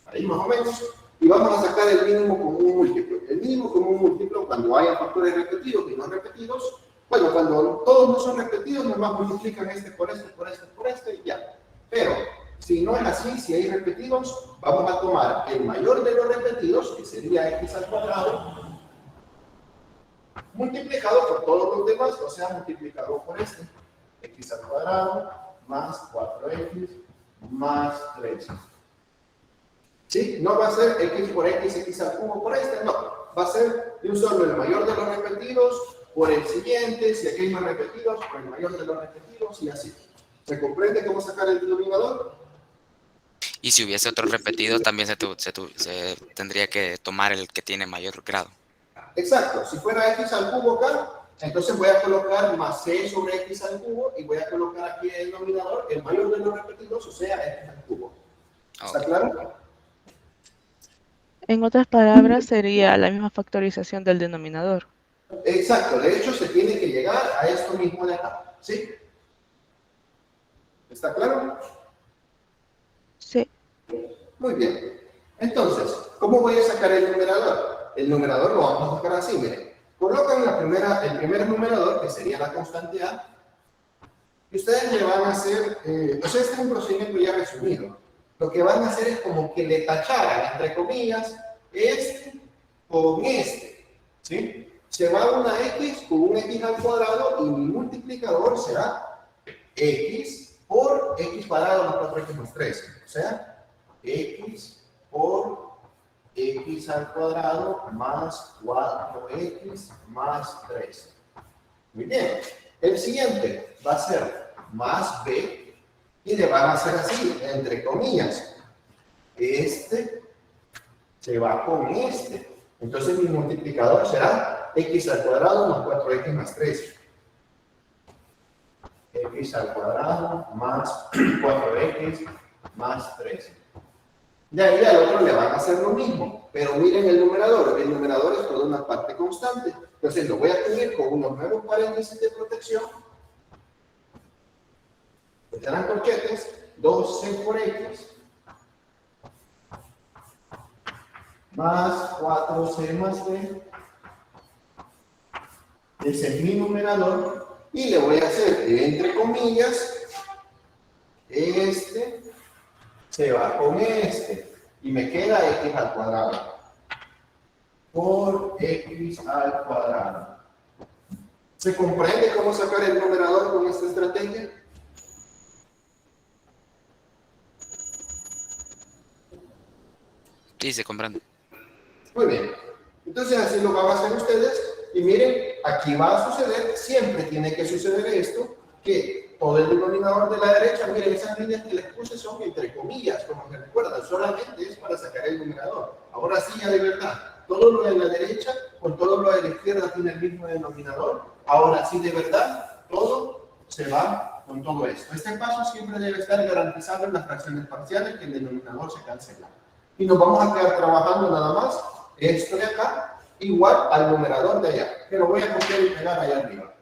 Speaker 1: ahí más o menos, y vamos a sacar el mínimo común múltiplo. El mínimo común múltiplo, cuando haya factores repetidos y no repetidos, bueno, cuando todos no son repetidos, nomás multiplican este por este, por este, por este, y ya. Pero, si no es así, si hay repetidos, vamos a tomar el mayor de los repetidos, que sería x al cuadrado, multiplicado por todos los demás, o sea, multiplicado por este, x al cuadrado más 4x más 13. ¿Sí? No va a ser x por x al cubo por este, no. Va a ser de un solo el mayor de los repetidos por el siguiente, si aquí hay más repetidos, por el mayor de los repetidos y así. ¿Se comprende cómo sacar el denominador?
Speaker 2: Y si hubiese otro repetido, también se tendría que tomar el que tiene mayor grado.
Speaker 1: Exacto. Si fuera x al cubo acá, entonces voy a colocar más c sobre x al cubo y voy a colocar aquí en el denominador el mayor de los repetidos, o sea, x al cubo. ¿Está claro?
Speaker 3: en otras palabras sería la misma factorización del denominador.
Speaker 1: Exacto. De hecho, se tiene que llegar a esto mismo de acá. ¿Sí? ¿Está claro?
Speaker 3: Sí,
Speaker 1: Muy bien. Entonces, ¿cómo voy a sacar el numerador? El numerador lo vamos a sacar así, miren. Colocan el primer numerador, que sería la constante a, y ustedes le van a hacer, este es un procedimiento ya resumido. Lo que van a hacer es como que le tacharan, entre comillas, este con este, ¿sí? Se va una x con un x al cuadrado y mi multiplicador será x por x cuadrado más 4x más 13. O sea, x por x al cuadrado más 4x más 13. Muy bien. El siguiente va a ser más b y le van a hacer así, entre comillas. Este se va con este. Entonces mi multiplicador será x al cuadrado más 4x más 13. X al cuadrado más 4x más 13. De ahí al otro le van a hacer lo mismo, pero miren el numerador es toda una parte constante. Entonces lo voy a cubrir con unos nuevos paréntesis de protección. Serán corchetes, 2c por x más 4c más d. Ese es mi numerador. Y le voy a hacer, entre comillas, este se va con este. Y me queda x al cuadrado. Por x al cuadrado. ¿Se comprende cómo sacar el numerador con esta estrategia?
Speaker 2: Sí, se comprende.
Speaker 1: Muy bien. Entonces así lo van a hacer ustedes. Y miren, aquí va a suceder, siempre tiene que suceder esto, que todo el denominador de la derecha, miren, esas líneas que les puse son entre comillas, como se recuerdan, solamente es para sacar el numerador. Ahora sí, ya de verdad, todo lo de la derecha con todo lo de la izquierda tiene el mismo denominador. Ahora sí, de verdad, todo se va con todo esto. Este paso siempre debe estar garantizado en las fracciones parciales, que el denominador se cancela. Y nos vamos a quedar trabajando nada más esto de acá, igual al numerador de allá, que lo voy a copiar y pegar allá arriba.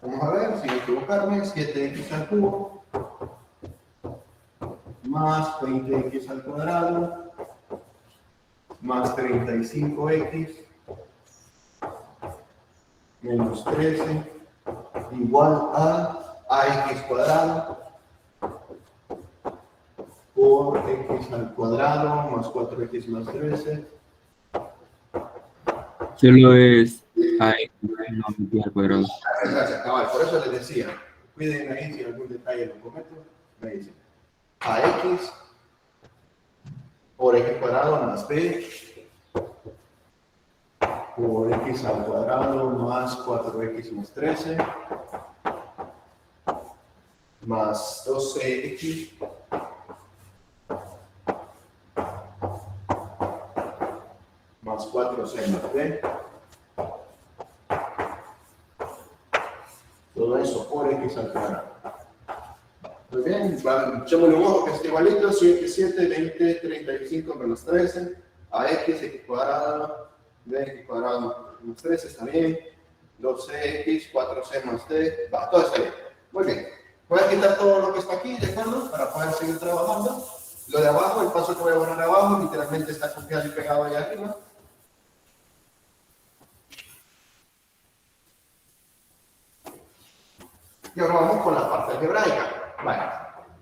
Speaker 1: Vamos a ver, sin equivocarme, 7x al cubo más 20x al cuadrado más 35x menos 13 igual a ax cuadrado por x al cuadrado más 4x más 13.
Speaker 6: Solo es ax, no x al cuadrado.
Speaker 1: Gracias, cabal. Por eso les decía, cuiden ahí si algún detalle lo cometo, me dicen. Ax por x cuadrado más b por x al cuadrado más 4x más 13 más 12x más 4c más b. Todo eso por x al cuadrado. Muy bien, echémosle un ojo que está igualito. 7, 20, 35 menos 13. A x cuadrado, bx cuadrado menos 13, está bien. 12x, 4c más d, va, todo está bien. Muy bien. Voy a quitar todo lo que está aquí, ¿de acuerdo? Para poder seguir trabajando. Lo de abajo, el paso que voy a poner abajo, literalmente está copiado y pegado allá arriba. Y ahora vamos con la parte algebraica. Bueno,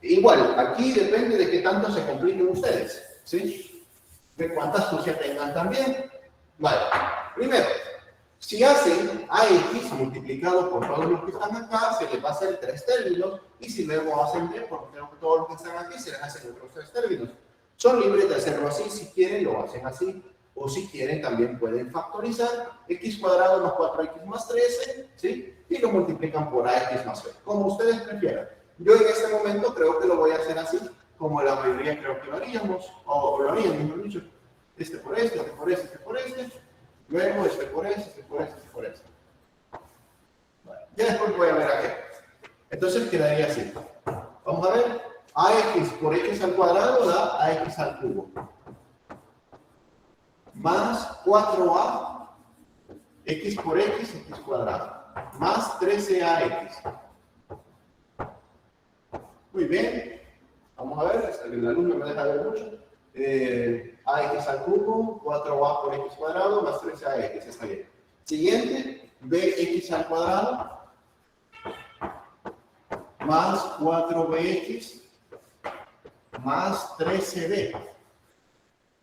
Speaker 1: igual, aquí depende de qué tanto se compliquen ustedes, ¿sí? De cuánta astucia tengan también. Vale, primero, si hacen AX multiplicado por todos los que están acá, se les va a hacer 3 términos, y si luego hacen B por todos los que están aquí, se les hacen otros 3 términos. Son libres de hacerlo así, si quieren lo hacen así, o si quieren también pueden factorizar x cuadrado más 4x más 13, ¿sí? Y lo multiplican por ax más b, como ustedes prefieran. Yo en este momento creo que lo voy a hacer así, como la mayoría creo que lo haríamos, o lo harían, mejor dicho. Este por este, este por este, este por este, luego este por este, este por este, este por este. Vale. Ya después voy a ver a qué. Entonces quedaría así. Vamos a ver, ax por x al cuadrado da ax al cubo. Más 4a, x por x, x cuadrado, más 13ax. Muy bien, vamos a ver, el alumno me deja ver mucho. Ax al cubo, 4a por x cuadrado, más 13ax, está bien. Siguiente, bx al cuadrado, más 4bx, más 13b.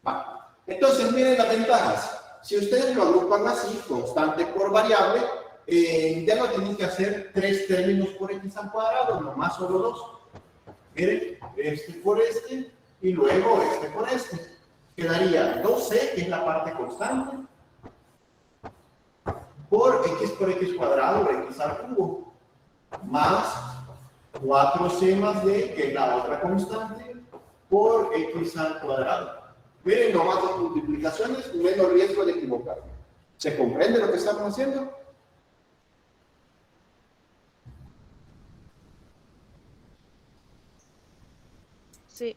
Speaker 1: Va. Entonces, miren las ventajas. Si ustedes lo agrupan así, constante por variable, ya no tienen que hacer 3 términos por x al cuadrado, nomás solo 2. Miren, este por este, y luego este por este. Quedaría 2c, que es la parte constante, por x cuadrado, x al cubo, más 4c más d, que es la otra constante, por x al cuadrado. Miren, nomás dos multiplicaciones, menos riesgo de equivocarme. ¿Se comprende lo que estamos haciendo?
Speaker 3: Sí.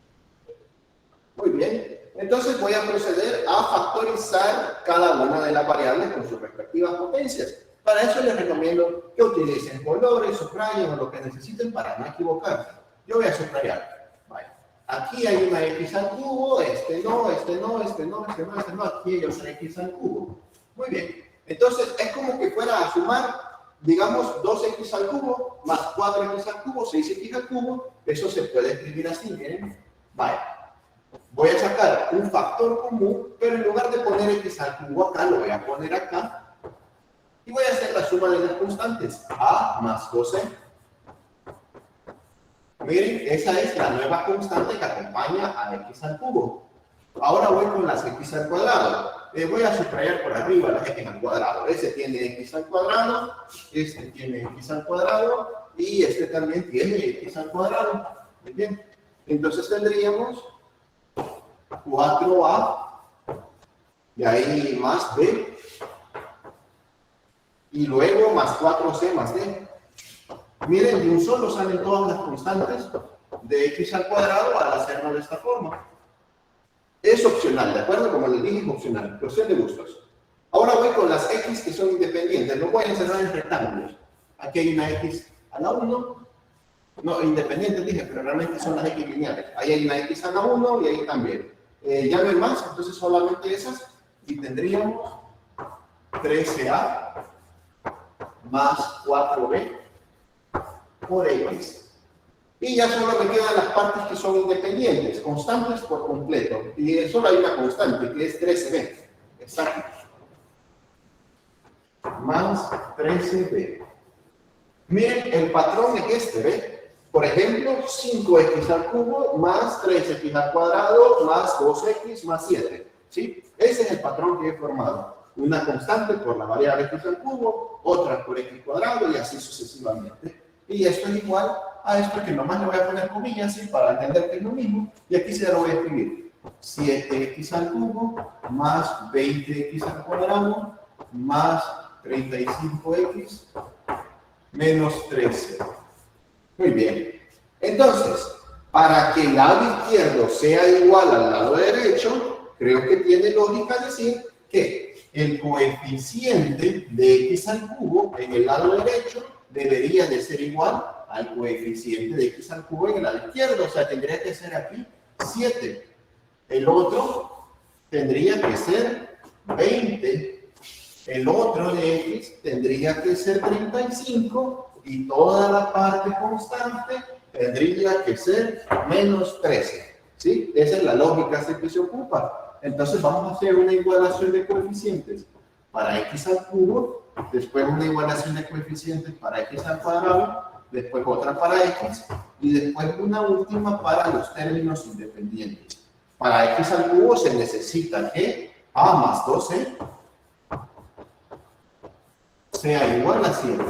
Speaker 1: Muy bien. Entonces voy a proceder a factorizar cada una de las variables con sus respectivas potencias. Para eso les recomiendo que utilicen colores, subrayen o lo que necesiten para no equivocarse. Yo voy a subrayar. Vaya. Aquí hay una x al cubo, este no, aquí hay otra x al cubo. Muy bien. Entonces, es como que fuera a sumar, digamos, 2x al cubo más 4x al cubo, 6x al cubo. Eso se puede escribir así, miren. Vaya. Voy a sacar un factor común, pero en lugar de poner x al cubo acá, lo voy a poner acá. Y voy a hacer la suma de las constantes. A más 12. Miren, esa es la nueva constante que acompaña a x al cubo. Ahora voy con las x al cuadrado. Voy a subrayar por arriba las x al cuadrado. Ese tiene x al cuadrado, este tiene x al cuadrado y este también tiene x al cuadrado. Muy bien. Entonces tendríamos 4a y ahí más b y luego más 4c más d. Miren, de un solo salen todas las constantes de x al cuadrado al hacerlo de esta forma. Es opcional, ¿de acuerdo? Como les dije, es opcional, cuestión de gustos. Ahora voy con las x que son independientes. Lo voy a encerrar en rectángulos. Aquí hay una x a la 1. No, independientes dije, pero realmente son las x lineales. Ahí hay una x a la 1 y ahí también. Ya no hay más, entonces solamente esas. Y tendríamos 13a más 4b por x. Y ya solo me quedan las partes que son independientes, constantes por completo. Y solo hay una constante, que es 13b. Exacto. Más 13b. Miren, el patrón es este, ¿ve? Por ejemplo, 5x al cubo más 3x al cuadrado más 2x más 7. ¿Sí? Ese es el patrón que he formado. Una constante por la variable x al cubo, otra por x cuadrado y así sucesivamente. Y esto es igual a esto que nomás le voy a poner comillas, ¿sí? Para entender que es lo mismo. Y aquí se lo voy a escribir. 7x al cubo más 20x al cuadrado más 35x menos 13. Muy bien. Entonces, para que el lado izquierdo sea igual al lado derecho, creo que tiene lógica decir que el coeficiente de x al cubo en el lado derecho debería de ser igual al coeficiente de x al cubo en el lado izquierdo. O sea, tendría que ser aquí 7. El otro tendría que ser 20. El otro de x tendría que ser 35. Y toda la parte constante tendría que ser menos 13. ¿Sí? Esa es la lógica que se ocupa. Entonces vamos a hacer una igualación de coeficientes para x al cubo, después una igualación de coeficientes para x al cuadrado, después otra para x, y después una última para los términos independientes. Para x al cubo se necesita que a más 12 sea igual a 7.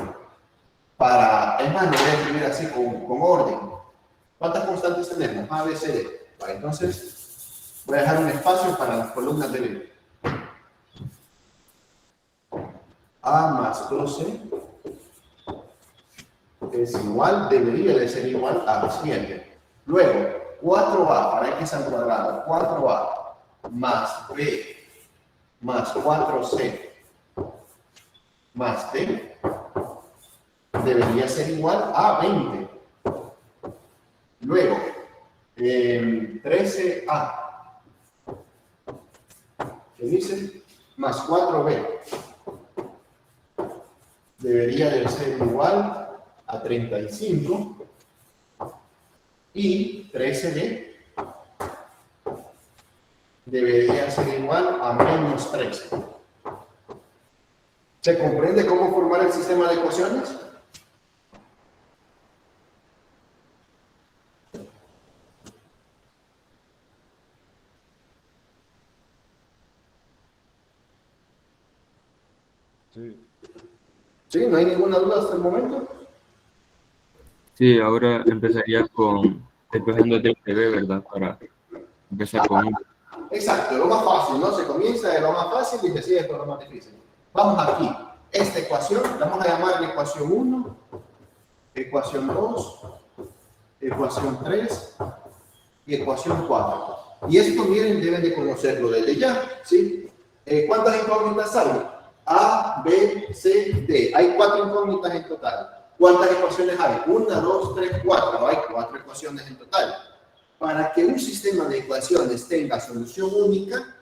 Speaker 1: Es más, lo voy a escribir así con orden. ¿Cuántas constantes tenemos? A, B, C, D. Vale, entonces, voy a dejar un espacio para las columnas de B. A más 12 es igual, debería de ser igual a 7. Luego, 4a para x al cuadrado, 4a más b más 4c más d debería ser igual a 20. Luego, 13a, ¿qué dice? Más 4b debería de ser igual a 35 y 13d debería ser igual a menos 13. ¿Se comprende cómo formar el sistema de ecuaciones? ¿Sí? ¿No hay ninguna duda hasta el momento?
Speaker 6: Sí, ahora empezaría despejando el b, ¿verdad? Para empezar con...
Speaker 1: Exacto, lo más fácil, ¿no? Se comienza de lo más fácil y se sigue con lo más difícil. Vamos aquí. Esta ecuación, la vamos a llamar ecuación 1, ecuación 2, ecuación 3 y ecuación 4. Y esto, miren, deben de conocerlo desde ya, ¿sí? ¿Cuántas incógnitas hay? A, B, C, D. Hay 4 incógnitas en total. ¿Cuántas ecuaciones hay? 1, 2, 3, 4. Hay 4 ecuaciones en total. Para que un sistema de ecuaciones tenga solución única,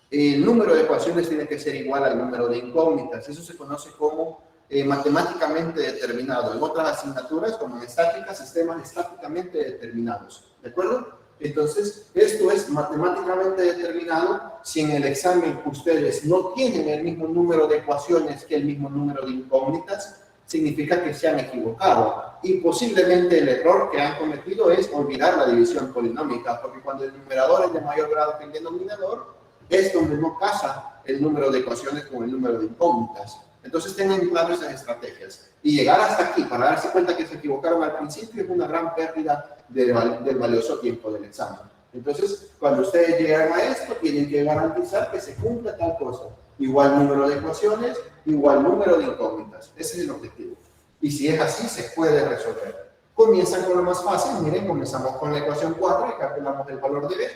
Speaker 1: el número de ecuaciones tiene que ser igual al número de incógnitas. Eso se conoce como matemáticamente determinado. En otras asignaturas, como en estática, sistemas estáticamente determinados. ¿De acuerdo? Entonces, esto es matemáticamente determinado. Si en el examen ustedes no tienen el mismo número de ecuaciones que el mismo número de incógnitas, significa que se han equivocado. Y posiblemente el error que han cometido es olvidar la división polinómica, porque cuando el numerador es de mayor grado que el denominador, es donde no casa el número de ecuaciones con el número de incógnitas. Entonces tengan claro esas estrategias. Y llegar hasta aquí para darse cuenta que se equivocaron al principio es una gran pérdida del valioso tiempo del examen. Entonces, cuando ustedes llegan a esto, tienen que garantizar que se cumpla tal cosa. Igual número de ecuaciones, igual número de incógnitas. Ese es el objetivo. Y si es así, se puede resolver. Comienzan con lo más fácil. Miren, comenzamos con la ecuación 4 y calculamos el valor de B,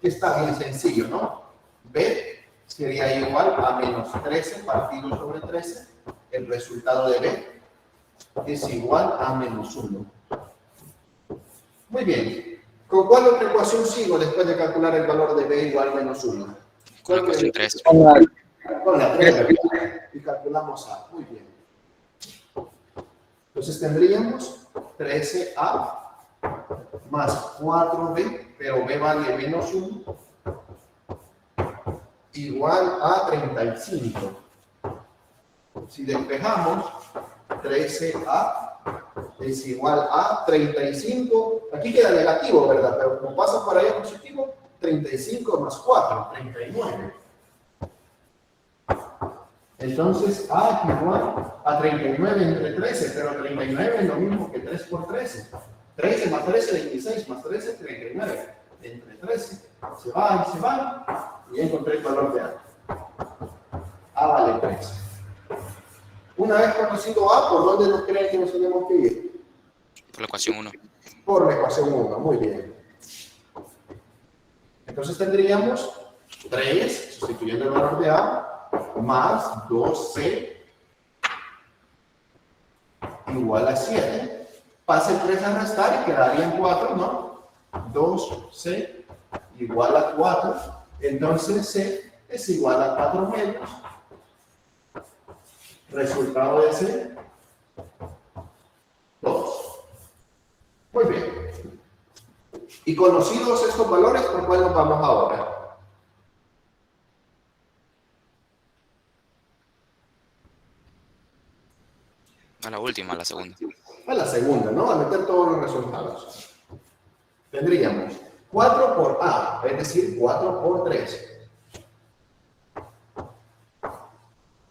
Speaker 1: que está bien sencillo, ¿no? B sería igual a menos 13 partido sobre 13. El resultado de B es igual a menos 1. Muy bien. ¿Con cuál otra ecuación sigo después de calcular el valor de B igual a menos 1?
Speaker 2: Con la ecuación 3.
Speaker 1: Con la 3, ¿verdad? Y calculamos A. Muy bien. Entonces tendríamos 13A más 4B, pero B vale menos 1, igual a 35. Si despejamos, 13A es igual a 35. Aquí queda negativo, ¿verdad? Pero como pasa por ahí a positivo, 35 más 4, 39. Entonces, A es igual a 39 entre 13, pero 39 es lo mismo que 3 por 13. 13 más 13, 26, más 13, 39. Entre 13, se va, y encontré el valor de A. A vale 13. Una vez conocido A, ¿por dónde nos creen que nos tenemos que ir?
Speaker 2: Por la ecuación 1.
Speaker 1: Por la ecuación 1, muy bien. Entonces tendríamos 3, sustituyendo el valor de A, más 2C igual a 7. Pasa el 3 a restar y quedarían 4, ¿no? 2C igual a 4. Entonces C es igual a 4 medios. Resultado de C, 2. Muy bien. Y conocidos estos valores, ¿por cuál nos vamos ahora?
Speaker 2: A la última, a la segunda.
Speaker 1: A la segunda, ¿no? A meter todos los resultados. Tendríamos 4 por A, es decir, 4 por 3.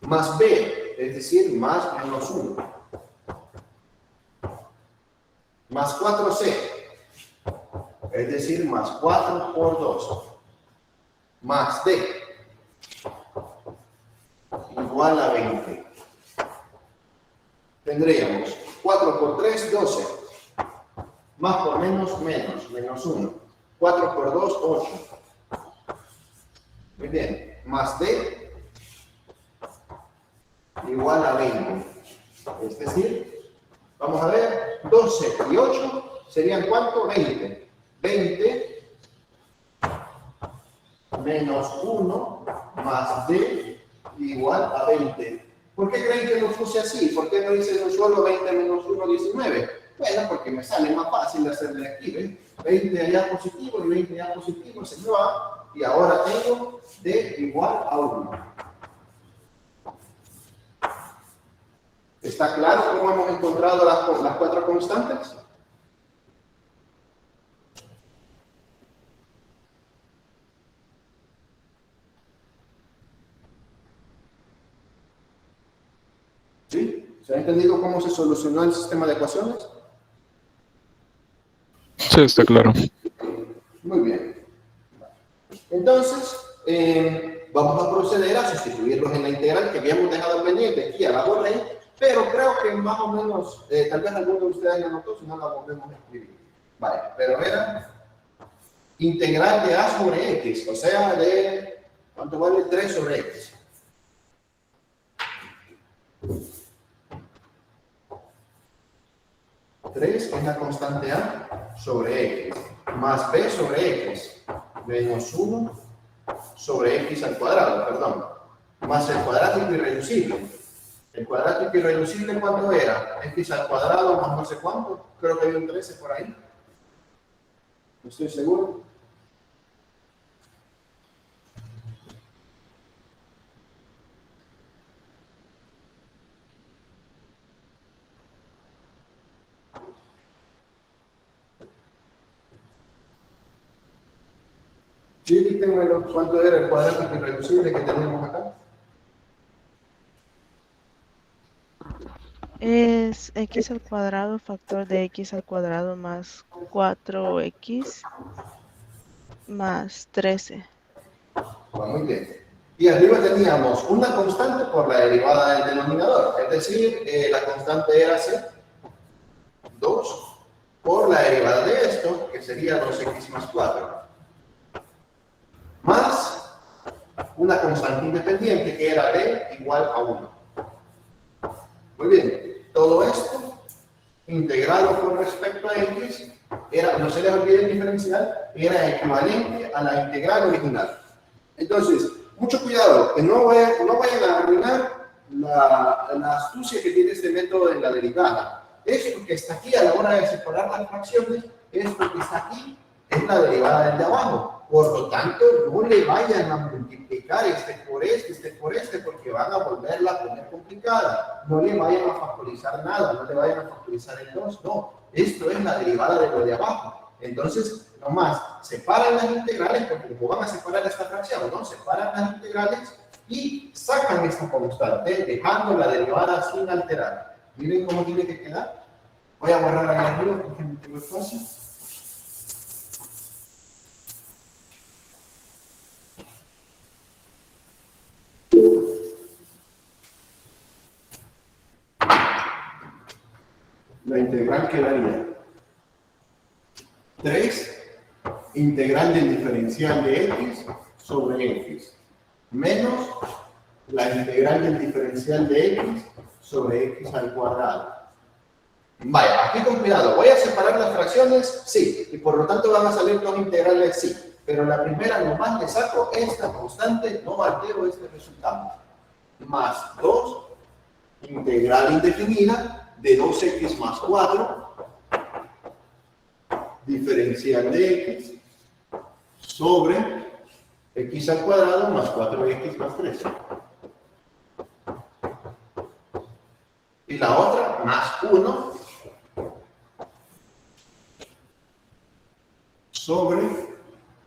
Speaker 1: Más B, es decir, más menos 1. Más 4C, es decir, más 4 por 2. Más D, igual a 20. Tendríamos 4 por 3, 12. Más por menos, menos 1. 4 por 2, 8. Muy bien. Más D, igual a 20. Es decir, vamos a ver, 12 y 8 serían ¿cuánto? 20. 20 menos 1 más D igual a 20. ¿Por qué creen que lo puse así? ¿Por qué no hice solo 20 menos 1, 19? Bueno, porque me sale más fácil hacerle aquí, ¿ven? 20 allá positivo y 20 allá positivo se va. Y ahora tengo D igual a 1. ¿Está claro cómo hemos encontrado las 4 constantes? ¿Sí? ¿Se ha entendido cómo se solucionó el sistema de ecuaciones?
Speaker 7: Sí, está claro.
Speaker 1: Muy bien. Entonces, vamos a proceder a sustituirlos en la integral que habíamos dejado pendiente. Aquí a la borré, pero creo que más o menos, tal vez alguno de ustedes la notó, si no la volvemos a escribir. Vale, pero era integral de A sobre X, o sea, de, ¿cuánto vale? 3 sobre X. 3 es la constante A sobre X, más B sobre X, menos 1 sobre X al cuadrado, perdón, más el cuadrático irreducible. El cuadrático irreducible, ¿cuánto era? X al cuadrado más no sé cuánto, creo que hay un 13 por ahí. No estoy seguro. Sí, díganmelo, ¿cuánto era el cuadrático irreducible que tenemos acá?
Speaker 3: Es x al cuadrado factor de x al cuadrado más 4x más 13.
Speaker 1: Bueno, muy bien. Y arriba teníamos una constante por la derivada del denominador, es decir, la constante era C, 2, por la derivada de esto, que sería 2x más 4, más una constante independiente que era b igual a 1. Muy bien, todo esto integrado con respecto a x, no se les olvide el diferencial, era equivalente a la integral original. Entonces, mucho cuidado, que no vayan a arruinar la astucia que tiene este método de la derivada. Esto que está aquí a la hora de separar las fracciones, esto que está aquí es la derivada del de abajo. Por lo tanto, no le vayan a multiplicar este por este, porque van a volverla a poner complicada. No le vayan a factorizar nada, no le vayan a factorizar el 2, no. Esto es la derivada de lo de abajo. Entonces, nomás, separan las integrales, porque como van a separar esta fracción, ¿no? Separan las integrales y sacan esta constante, dejando la derivada sin alterar. Miren cómo tiene que quedar. Voy a borrar ahí arriba, porque no tengo espacio. La integral quedaría 3 integral del diferencial de x sobre x menos la integral del diferencial de x sobre x al cuadrado. Vaya, aquí con cuidado, ¿voy a separar las fracciones? Sí, y por lo tanto van a salir dos integrales, sí, pero la primera nomás le saco esta constante, no altero este resultado, más 2 integral indefinida de 2x más 4 diferencial de x sobre x al cuadrado más 4x más 13. Y la otra, más 1 sobre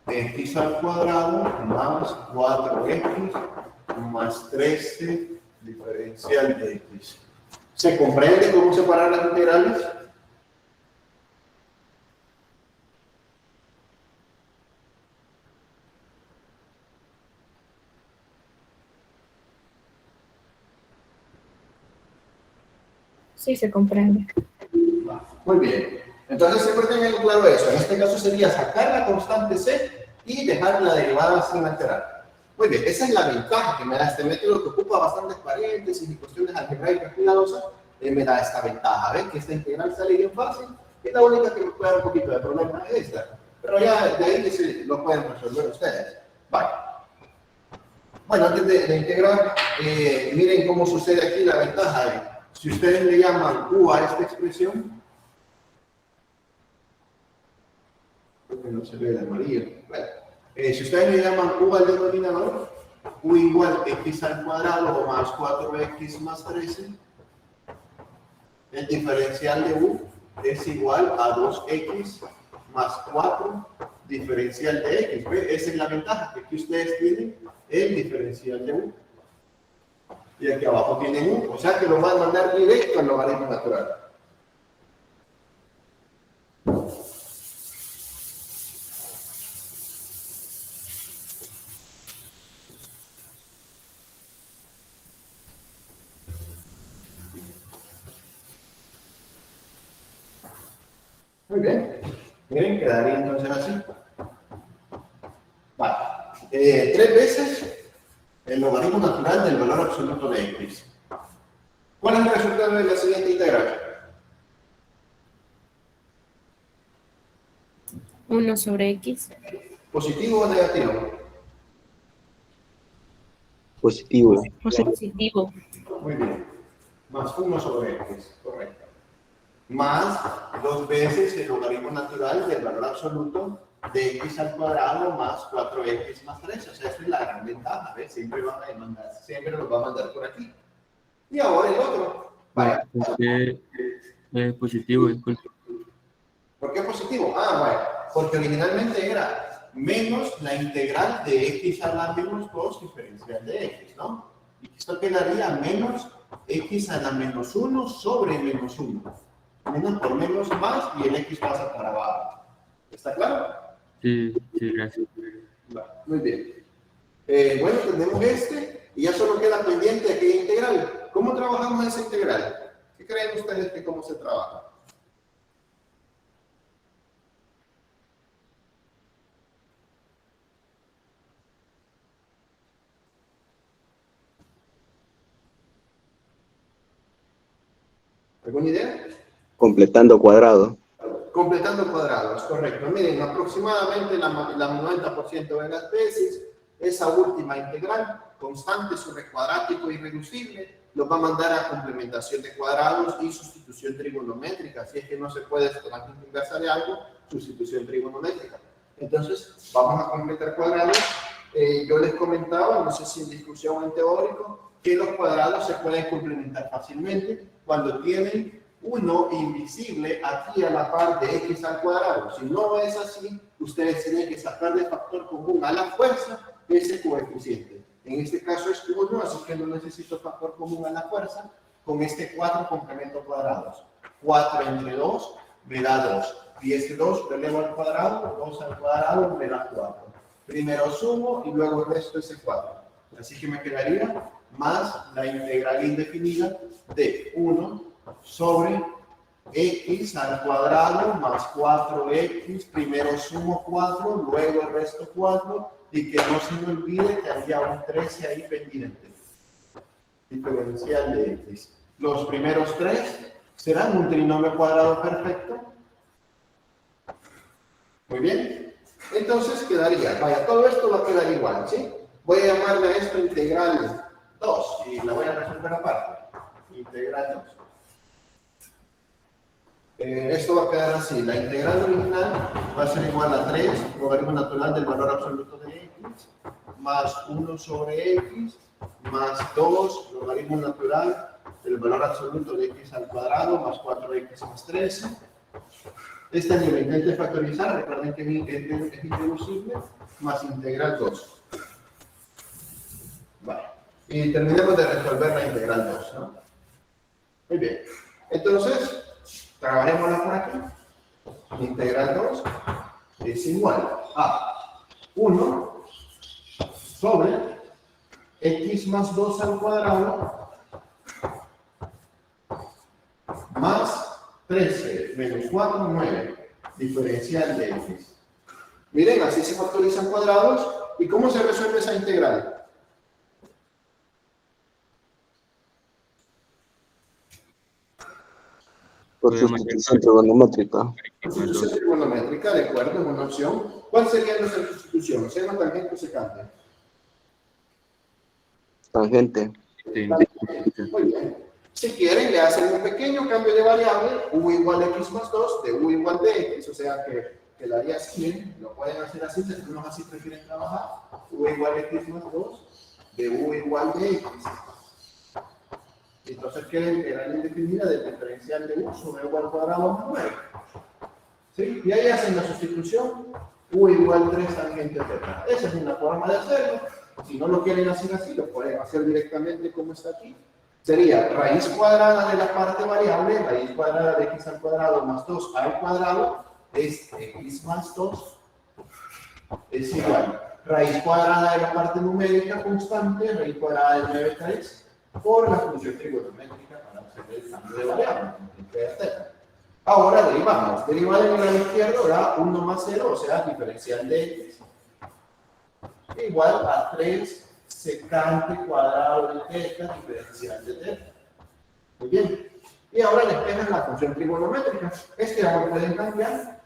Speaker 1: x al cuadrado más 4x más 13 diferencial de x. ¿Se comprende cómo separar las integrales?
Speaker 5: Sí, se comprende.
Speaker 1: Muy bien. Entonces siempre tengan claro eso. En este caso sería sacar la constante c y dejar la derivada sin alterar. Muy bien, esa es la ventaja que me da este método, que ocupa bastantes paréntesis y cuestiones algebraicas cuidadosas. Me da esta ventaja, ¿ven? Que esta integral sale bien fácil. Y la única que me puede dar un poquito de problema es esta. Pero ya de ahí que se lo pueden resolver ustedes. Vale. Bueno, antes de integrar, miren cómo sucede aquí la ventaja. Si ustedes le llaman U a esta expresión, porque no se ve de amarillo. Bueno, si ustedes le llaman U al denominador, U igual x al cuadrado o más 4x más 13, el diferencial de U es igual a 2x más 4 diferencial de x. ¿Ve? Esa es la ventaja, que aquí ustedes tienen el diferencial de U. Y aquí abajo tienen 1, o sea que lo van a mandar directo al logaritmo natural. Muy bien. Miren, quedaría entonces así. Vale. 3 veces el logaritmo natural del valor absoluto de x. ¿Cuál es el resultado de la siguiente integral?
Speaker 5: 1 sobre X.
Speaker 1: ¿Positivo o negativo?
Speaker 4: Positivo.
Speaker 5: Positivo.
Speaker 1: Muy bien. Más 1 sobre X, correcto. Más 2 veces el logaritmo natural del valor absoluto de X al cuadrado más 4X más 3. O sea, esa es la gran ventaja, ¿ves? Siempre nos va a mandar por aquí. Y ahora el otro. Vaya.
Speaker 6: ¿Por qué es positivo? Disculpe.
Speaker 1: ¿Por qué positivo? Bueno, porque originalmente era menos la integral de X a la menos 2 diferencial de X, ¿no? Y esto quedaría menos X a la menos 1 sobre menos 1. Menos por menos más y el X pasa para abajo. ¿Está claro?
Speaker 6: Sí, gracias.
Speaker 1: Vale, muy bien. Bueno, tenemos este y ya solo queda pendiente aquella integral. ¿Cómo trabajamos esa integral? ¿Qué creen ustedes que cómo se trabaja? ¿Alguna idea?
Speaker 4: Completando cuadrado.
Speaker 1: Completando cuadrados, correcto. Miren, aproximadamente la 90% de las veces, esa última integral, constante sobre cuadrático irreducible, los va a mandar a complementación de cuadrados y sustitución trigonométrica. Si es que no se puede tangente inversa de algo, sustitución trigonométrica. Entonces, vamos a completar cuadrados. Yo les comentaba, no sé si en discusión o en teórico, que los cuadrados se pueden complementar fácilmente cuando tienen uno invisible aquí a la par de X al cuadrado. Si no es así, ustedes tienen que sacar de factor común a la fuerza ese coeficiente. En este caso es 1, así que no necesito factor común a la fuerza. Con este 4 complemento cuadrados. 4 entre 2 me da 2. Y este 2 lo elevo al cuadrado, 2 al cuadrado me da 4. Primero sumo y luego el resto es el 4. Así que me quedaría más la integral indefinida de 1 sobre X al cuadrado más 4X. Primero sumo 4, luego el resto 4. Y que no se me olvide que había un 13 ahí pendiente. Diferencial de X. Los primeros 3 serán un trinomio cuadrado perfecto. Muy bien. Entonces quedaría, vaya, todo esto va a quedar igual, ¿sí? Voy a llamarle a esto integral 2 y la voy a resolver aparte. Integral 2. Esto va a quedar así. La integral original va a ser igual a 3, logaritmo natural del valor absoluto de X, más 1 sobre X, más 2, logaritmo natural del valor absoluto de X al cuadrado, más 4X más 13. Esta ni lo intente factorizar, recuerden que es irreducible, más integral 2. Vale. Y terminemos de resolver la integral 2, ¿no? Muy bien. Entonces, trabajémosla por aquí. Integral 2 es igual a 1 sobre X más 2 al cuadrado más 13 menos 4, 9, diferencial de X. Miren, así se factorizan cuadrados. ¿Y cómo se resuelve esa integral?
Speaker 4: Por sustitución trigonométrica.
Speaker 1: Sustitución trigonométrica, de acuerdo, es una opción. ¿Cuál sería nuestra sustitución? ¿Seno, tangente o secante?
Speaker 4: Tangente.
Speaker 6: Sí.
Speaker 1: Muy bien. Si quieren, le hacen un pequeño cambio de variable, u igual a x más 2, de u igual de x, o sea que quedaría así, lo pueden hacer así, si algunos así prefieren trabajar, u igual a x más 2, de u igual de x. Entonces queda la indefinida del diferencial de u sobre u al cuadrado más 9. ¿Sí? Y ahí hacen la sustitución, u igual 3 tangente θ. Esa es una forma de hacerlo. Si no lo quieren hacer así, lo pueden hacer directamente como está aquí. Sería raíz cuadrada de la parte variable, raíz cuadrada de x al cuadrado más 2 al cuadrado, es x más 2, es igual. Raíz cuadrada de la parte numérica constante, raíz cuadrada de 9,3, por la función trigonométrica para hacer el cambio de variable. Ahora derivamos. Derivar en el lado izquierdo da 1 más 0, o sea, diferencial de x, igual a 3 secante cuadrado de θ, diferencial de θ. Muy bien. Y ahora despejan la función trigonométrica. Ahora pueden cambiar.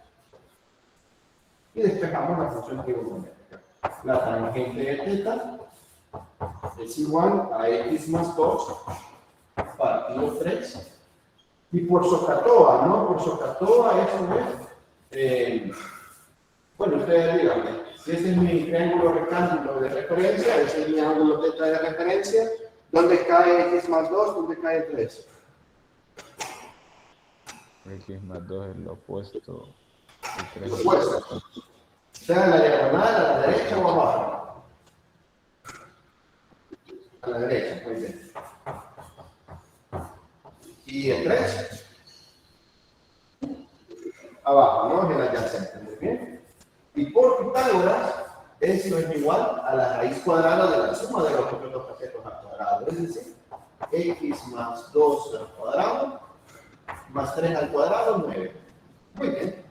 Speaker 1: y despejamos la función trigonométrica. La tangente de θ es igual a x más 2 partido 3. Y por SOHCAHTOA, ¿no? Por SOHCAHTOA eso es, bueno, ustedes díganme, si ese es mi triángulo rectángulo de referencia, ese es mi ángulo θ de referencia, ¿dónde cae x más 2? ¿Dónde cae 3?
Speaker 7: X más 2 es lo opuesto. Y 3
Speaker 1: Lo opuesto. ¿Sea en la diagonal, a la derecha o abajo? A la derecha, muy bien. ¿Y el 3? Abajo, ¿no? En el adyacente, muy bien. Y por Pitágoras, eso es igual a la raíz cuadrada de la suma de los objetos catetos al cuadrado. Es decir, x más 2 al cuadrado más 3 al cuadrado, 9. Muy bien.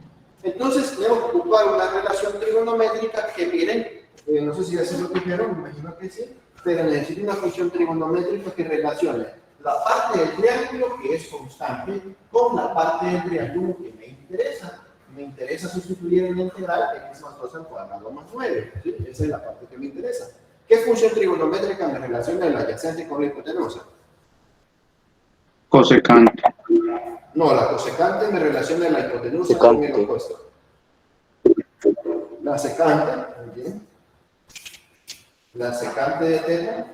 Speaker 1: Entonces, tenemos que ocupar una relación trigonométrica que, miren, no sé si ya se lo dijeron, me imagino que sí, pero necesito una función trigonométrica que relacione la parte del triángulo, que es constante, con la parte del triángulo que me interesa. Me interesa sustituir en la integral x más 2 al cuadrado más 9. ¿Sí? Esa es la parte que me interesa. ¿Qué función trigonométrica me relaciona el adyacente con la hipotenusa?
Speaker 6: Cosecante.
Speaker 1: No, la cosecante me relaciona la hipotenusa con el opuesto. La secante, muy bien. La secante de θ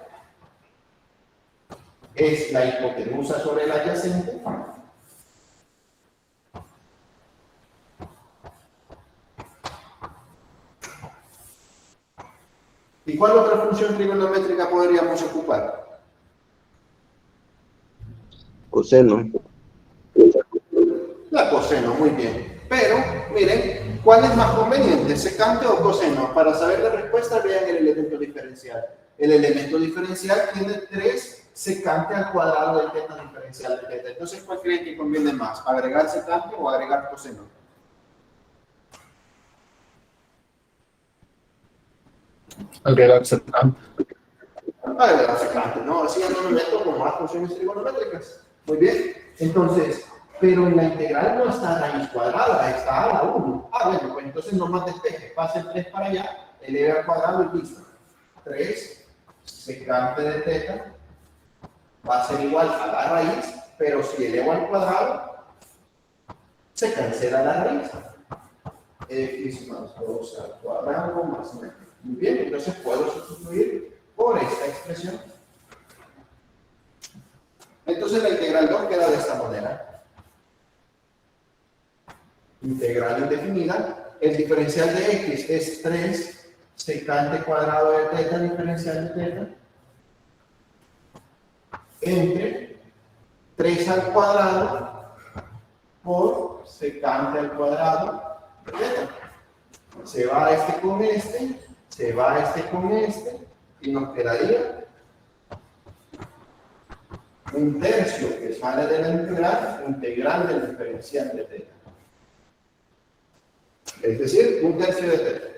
Speaker 1: es la hipotenusa sobre el adyacente. ¿Y cuál otra función trigonométrica podríamos ocupar?
Speaker 8: Coseno.
Speaker 1: La coseno, muy bien. Pero, miren, ¿cuál es más conveniente, secante o coseno? Para saber la respuesta, vean el elemento diferencial. El elemento diferencial tiene 3 secante al cuadrado del θ diferencial de θ. Entonces, ¿cuál creen que conviene más? ¿Agregar secante o agregar coseno?
Speaker 9: Agregar secante.
Speaker 1: Agregar secante, ¿no? Así ya no me meto con más funciones trigonométricas. Muy bien. Entonces, pero en la integral no está raíz cuadrada, está a la 1. Ah, bueno, pues entonces no más despeje. Pase el 3 para allá, eleve al cuadrado y listo. 3 secante de θ va a ser igual a la raíz, pero si elevo al cuadrado, se cancela la raíz. X más 2 al cuadrado más 9. Muy bien, entonces puedo sustituir por esta expresión. Entonces la integral 2 queda de esta manera. Integral indefinida. El diferencial de x es 3 secante cuadrado de θ diferencial de θ entre 3 al cuadrado por secante al cuadrado de θ. Se va este con este, se va este con este, y nos quedaría un tercio que sale de la integral del diferencial de θ. Es decir, un tercio de θ.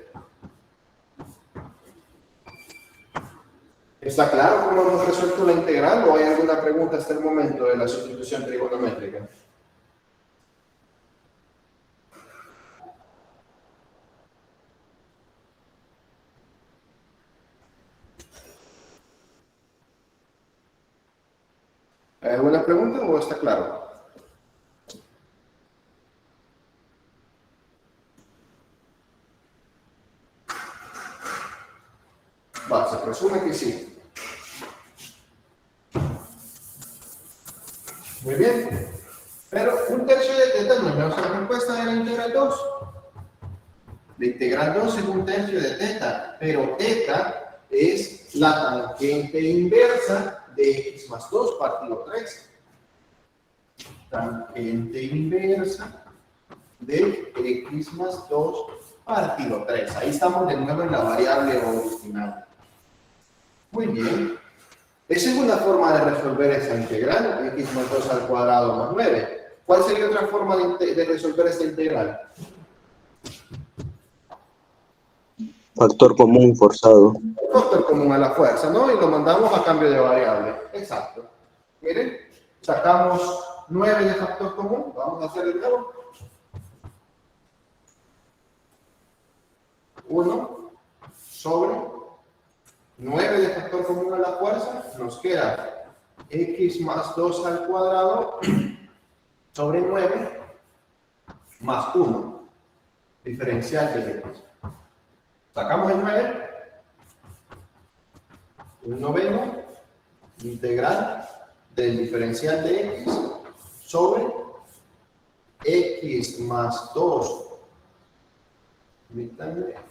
Speaker 1: ¿Está claro cómo hemos resuelto la integral o hay alguna pregunta hasta el momento de la sustitución trigonométrica? ¿Hay alguna pregunta o está claro? Va, se presume que sí. Muy bien. Pero un tercio de θ no es nuestra respuesta de la integral 2. La integral 2 es un tercio de θ, pero θ es la tangente inversa de x más 2 partido 3. Tangente inversa de x más 2 partido 3. Ahí estamos de nuevo en la variable original. Muy bien. Esa es una forma de resolver esa integral, x más 2 al cuadrado más 9. ¿Cuál sería otra forma de resolver esta integral?
Speaker 8: Factor común forzado.
Speaker 1: Factor común a la fuerza, ¿no? Y lo mandamos a cambio de variable. Exacto. Miren, sacamos 9 de factor común. Vamos a hacer de nuevo. 1 sobre 9 de factor común a la fuerza, nos queda x más 2 al cuadrado sobre 9 más 1, diferencial de x. Sacamos el 9, un noveno integral del diferencial de x sobre x más 2,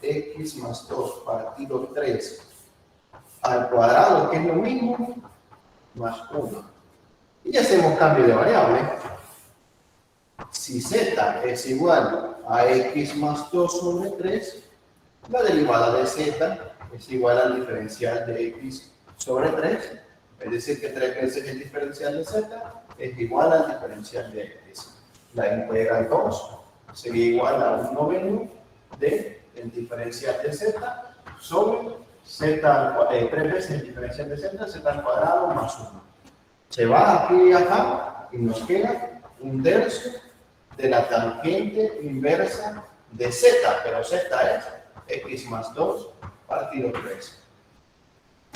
Speaker 1: x más 2 partido 3 al cuadrado, que es lo mismo, más 1. Y hacemos cambio de variable. Si z es igual a x más 2 sobre 3, la derivada de z es igual al diferencial de x sobre 3, es decir, que 3 veces el diferencial de z es igual al diferencial de x. La integral 2 sería igual a un noveno de el diferencial de z sobre z, 3 veces el diferencial de z al cuadrado más 1. Se va aquí y acá y nos queda un tercio de la tangente inversa de z, pero z es x más 2 partido 3.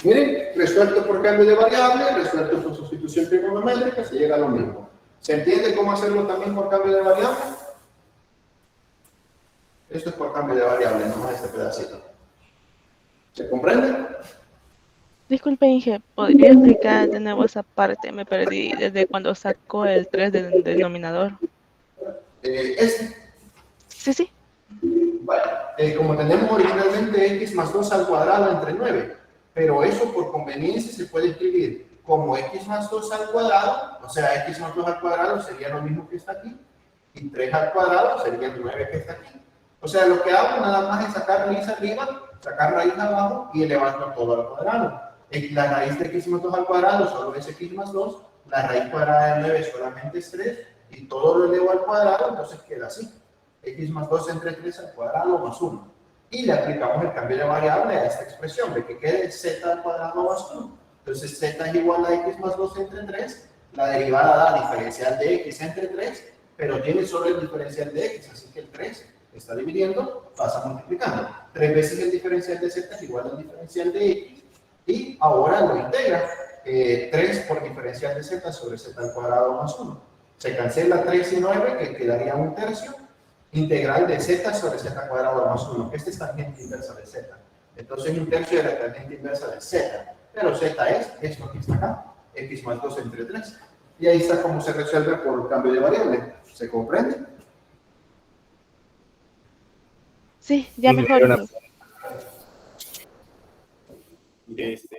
Speaker 1: Miren, resuelto por cambio de variable, resuelto por sustitución trigonométrica, se llega a lo mismo. ¿Se entiende cómo hacerlo también por cambio de variable? Esto es por cambio de variable, nomás este pedacito. ¿Se comprende?
Speaker 3: Disculpe, Inge, ¿podría explicar de nuevo esa parte? Me perdí desde cuando sacó el 3 del denominador. Sí, sí.
Speaker 1: Bueno, como tenemos originalmente x más 2 al cuadrado entre 9, pero eso por conveniencia se puede escribir como x más 2 al cuadrado, o sea, x más 2 al cuadrado sería lo mismo que está aquí, y 3 al cuadrado sería el 9 que está aquí. O sea, lo que hago nada más es sacar raíz arriba, sacar raíz abajo y elevarlo todo al cuadrado. La raíz de x más 2 al cuadrado solo es x más 2, la raíz cuadrada de 9 solamente es 3, y todo lo elevo al cuadrado, entonces queda así. X más 2 entre 3 al cuadrado más 1. Y le aplicamos el cambio de variable a esta expresión, de que quede z al cuadrado más 1. Entonces z es igual a x más 2 entre 3, la derivada da diferencial de x entre 3, pero tiene solo el diferencial de x, así que el 3 está dividiendo, pasa multiplicando. 3 veces el diferencial de z es igual al diferencial de x, y ahora lo integra. 3 por diferencial de z sobre z al cuadrado más 1. Se cancela 3 y 9, que quedaría un tercio. Integral de z sobre z al cuadrado más 1. Este es tangente inversa de z. Entonces, un tercio de la tangente inversa de z. Pero z es esto que está acá, x más 2 entre 3. Y ahí está cómo se resuelve por cambio de variable. ¿Se comprende?
Speaker 3: Sí, ya mejor.
Speaker 4: Este,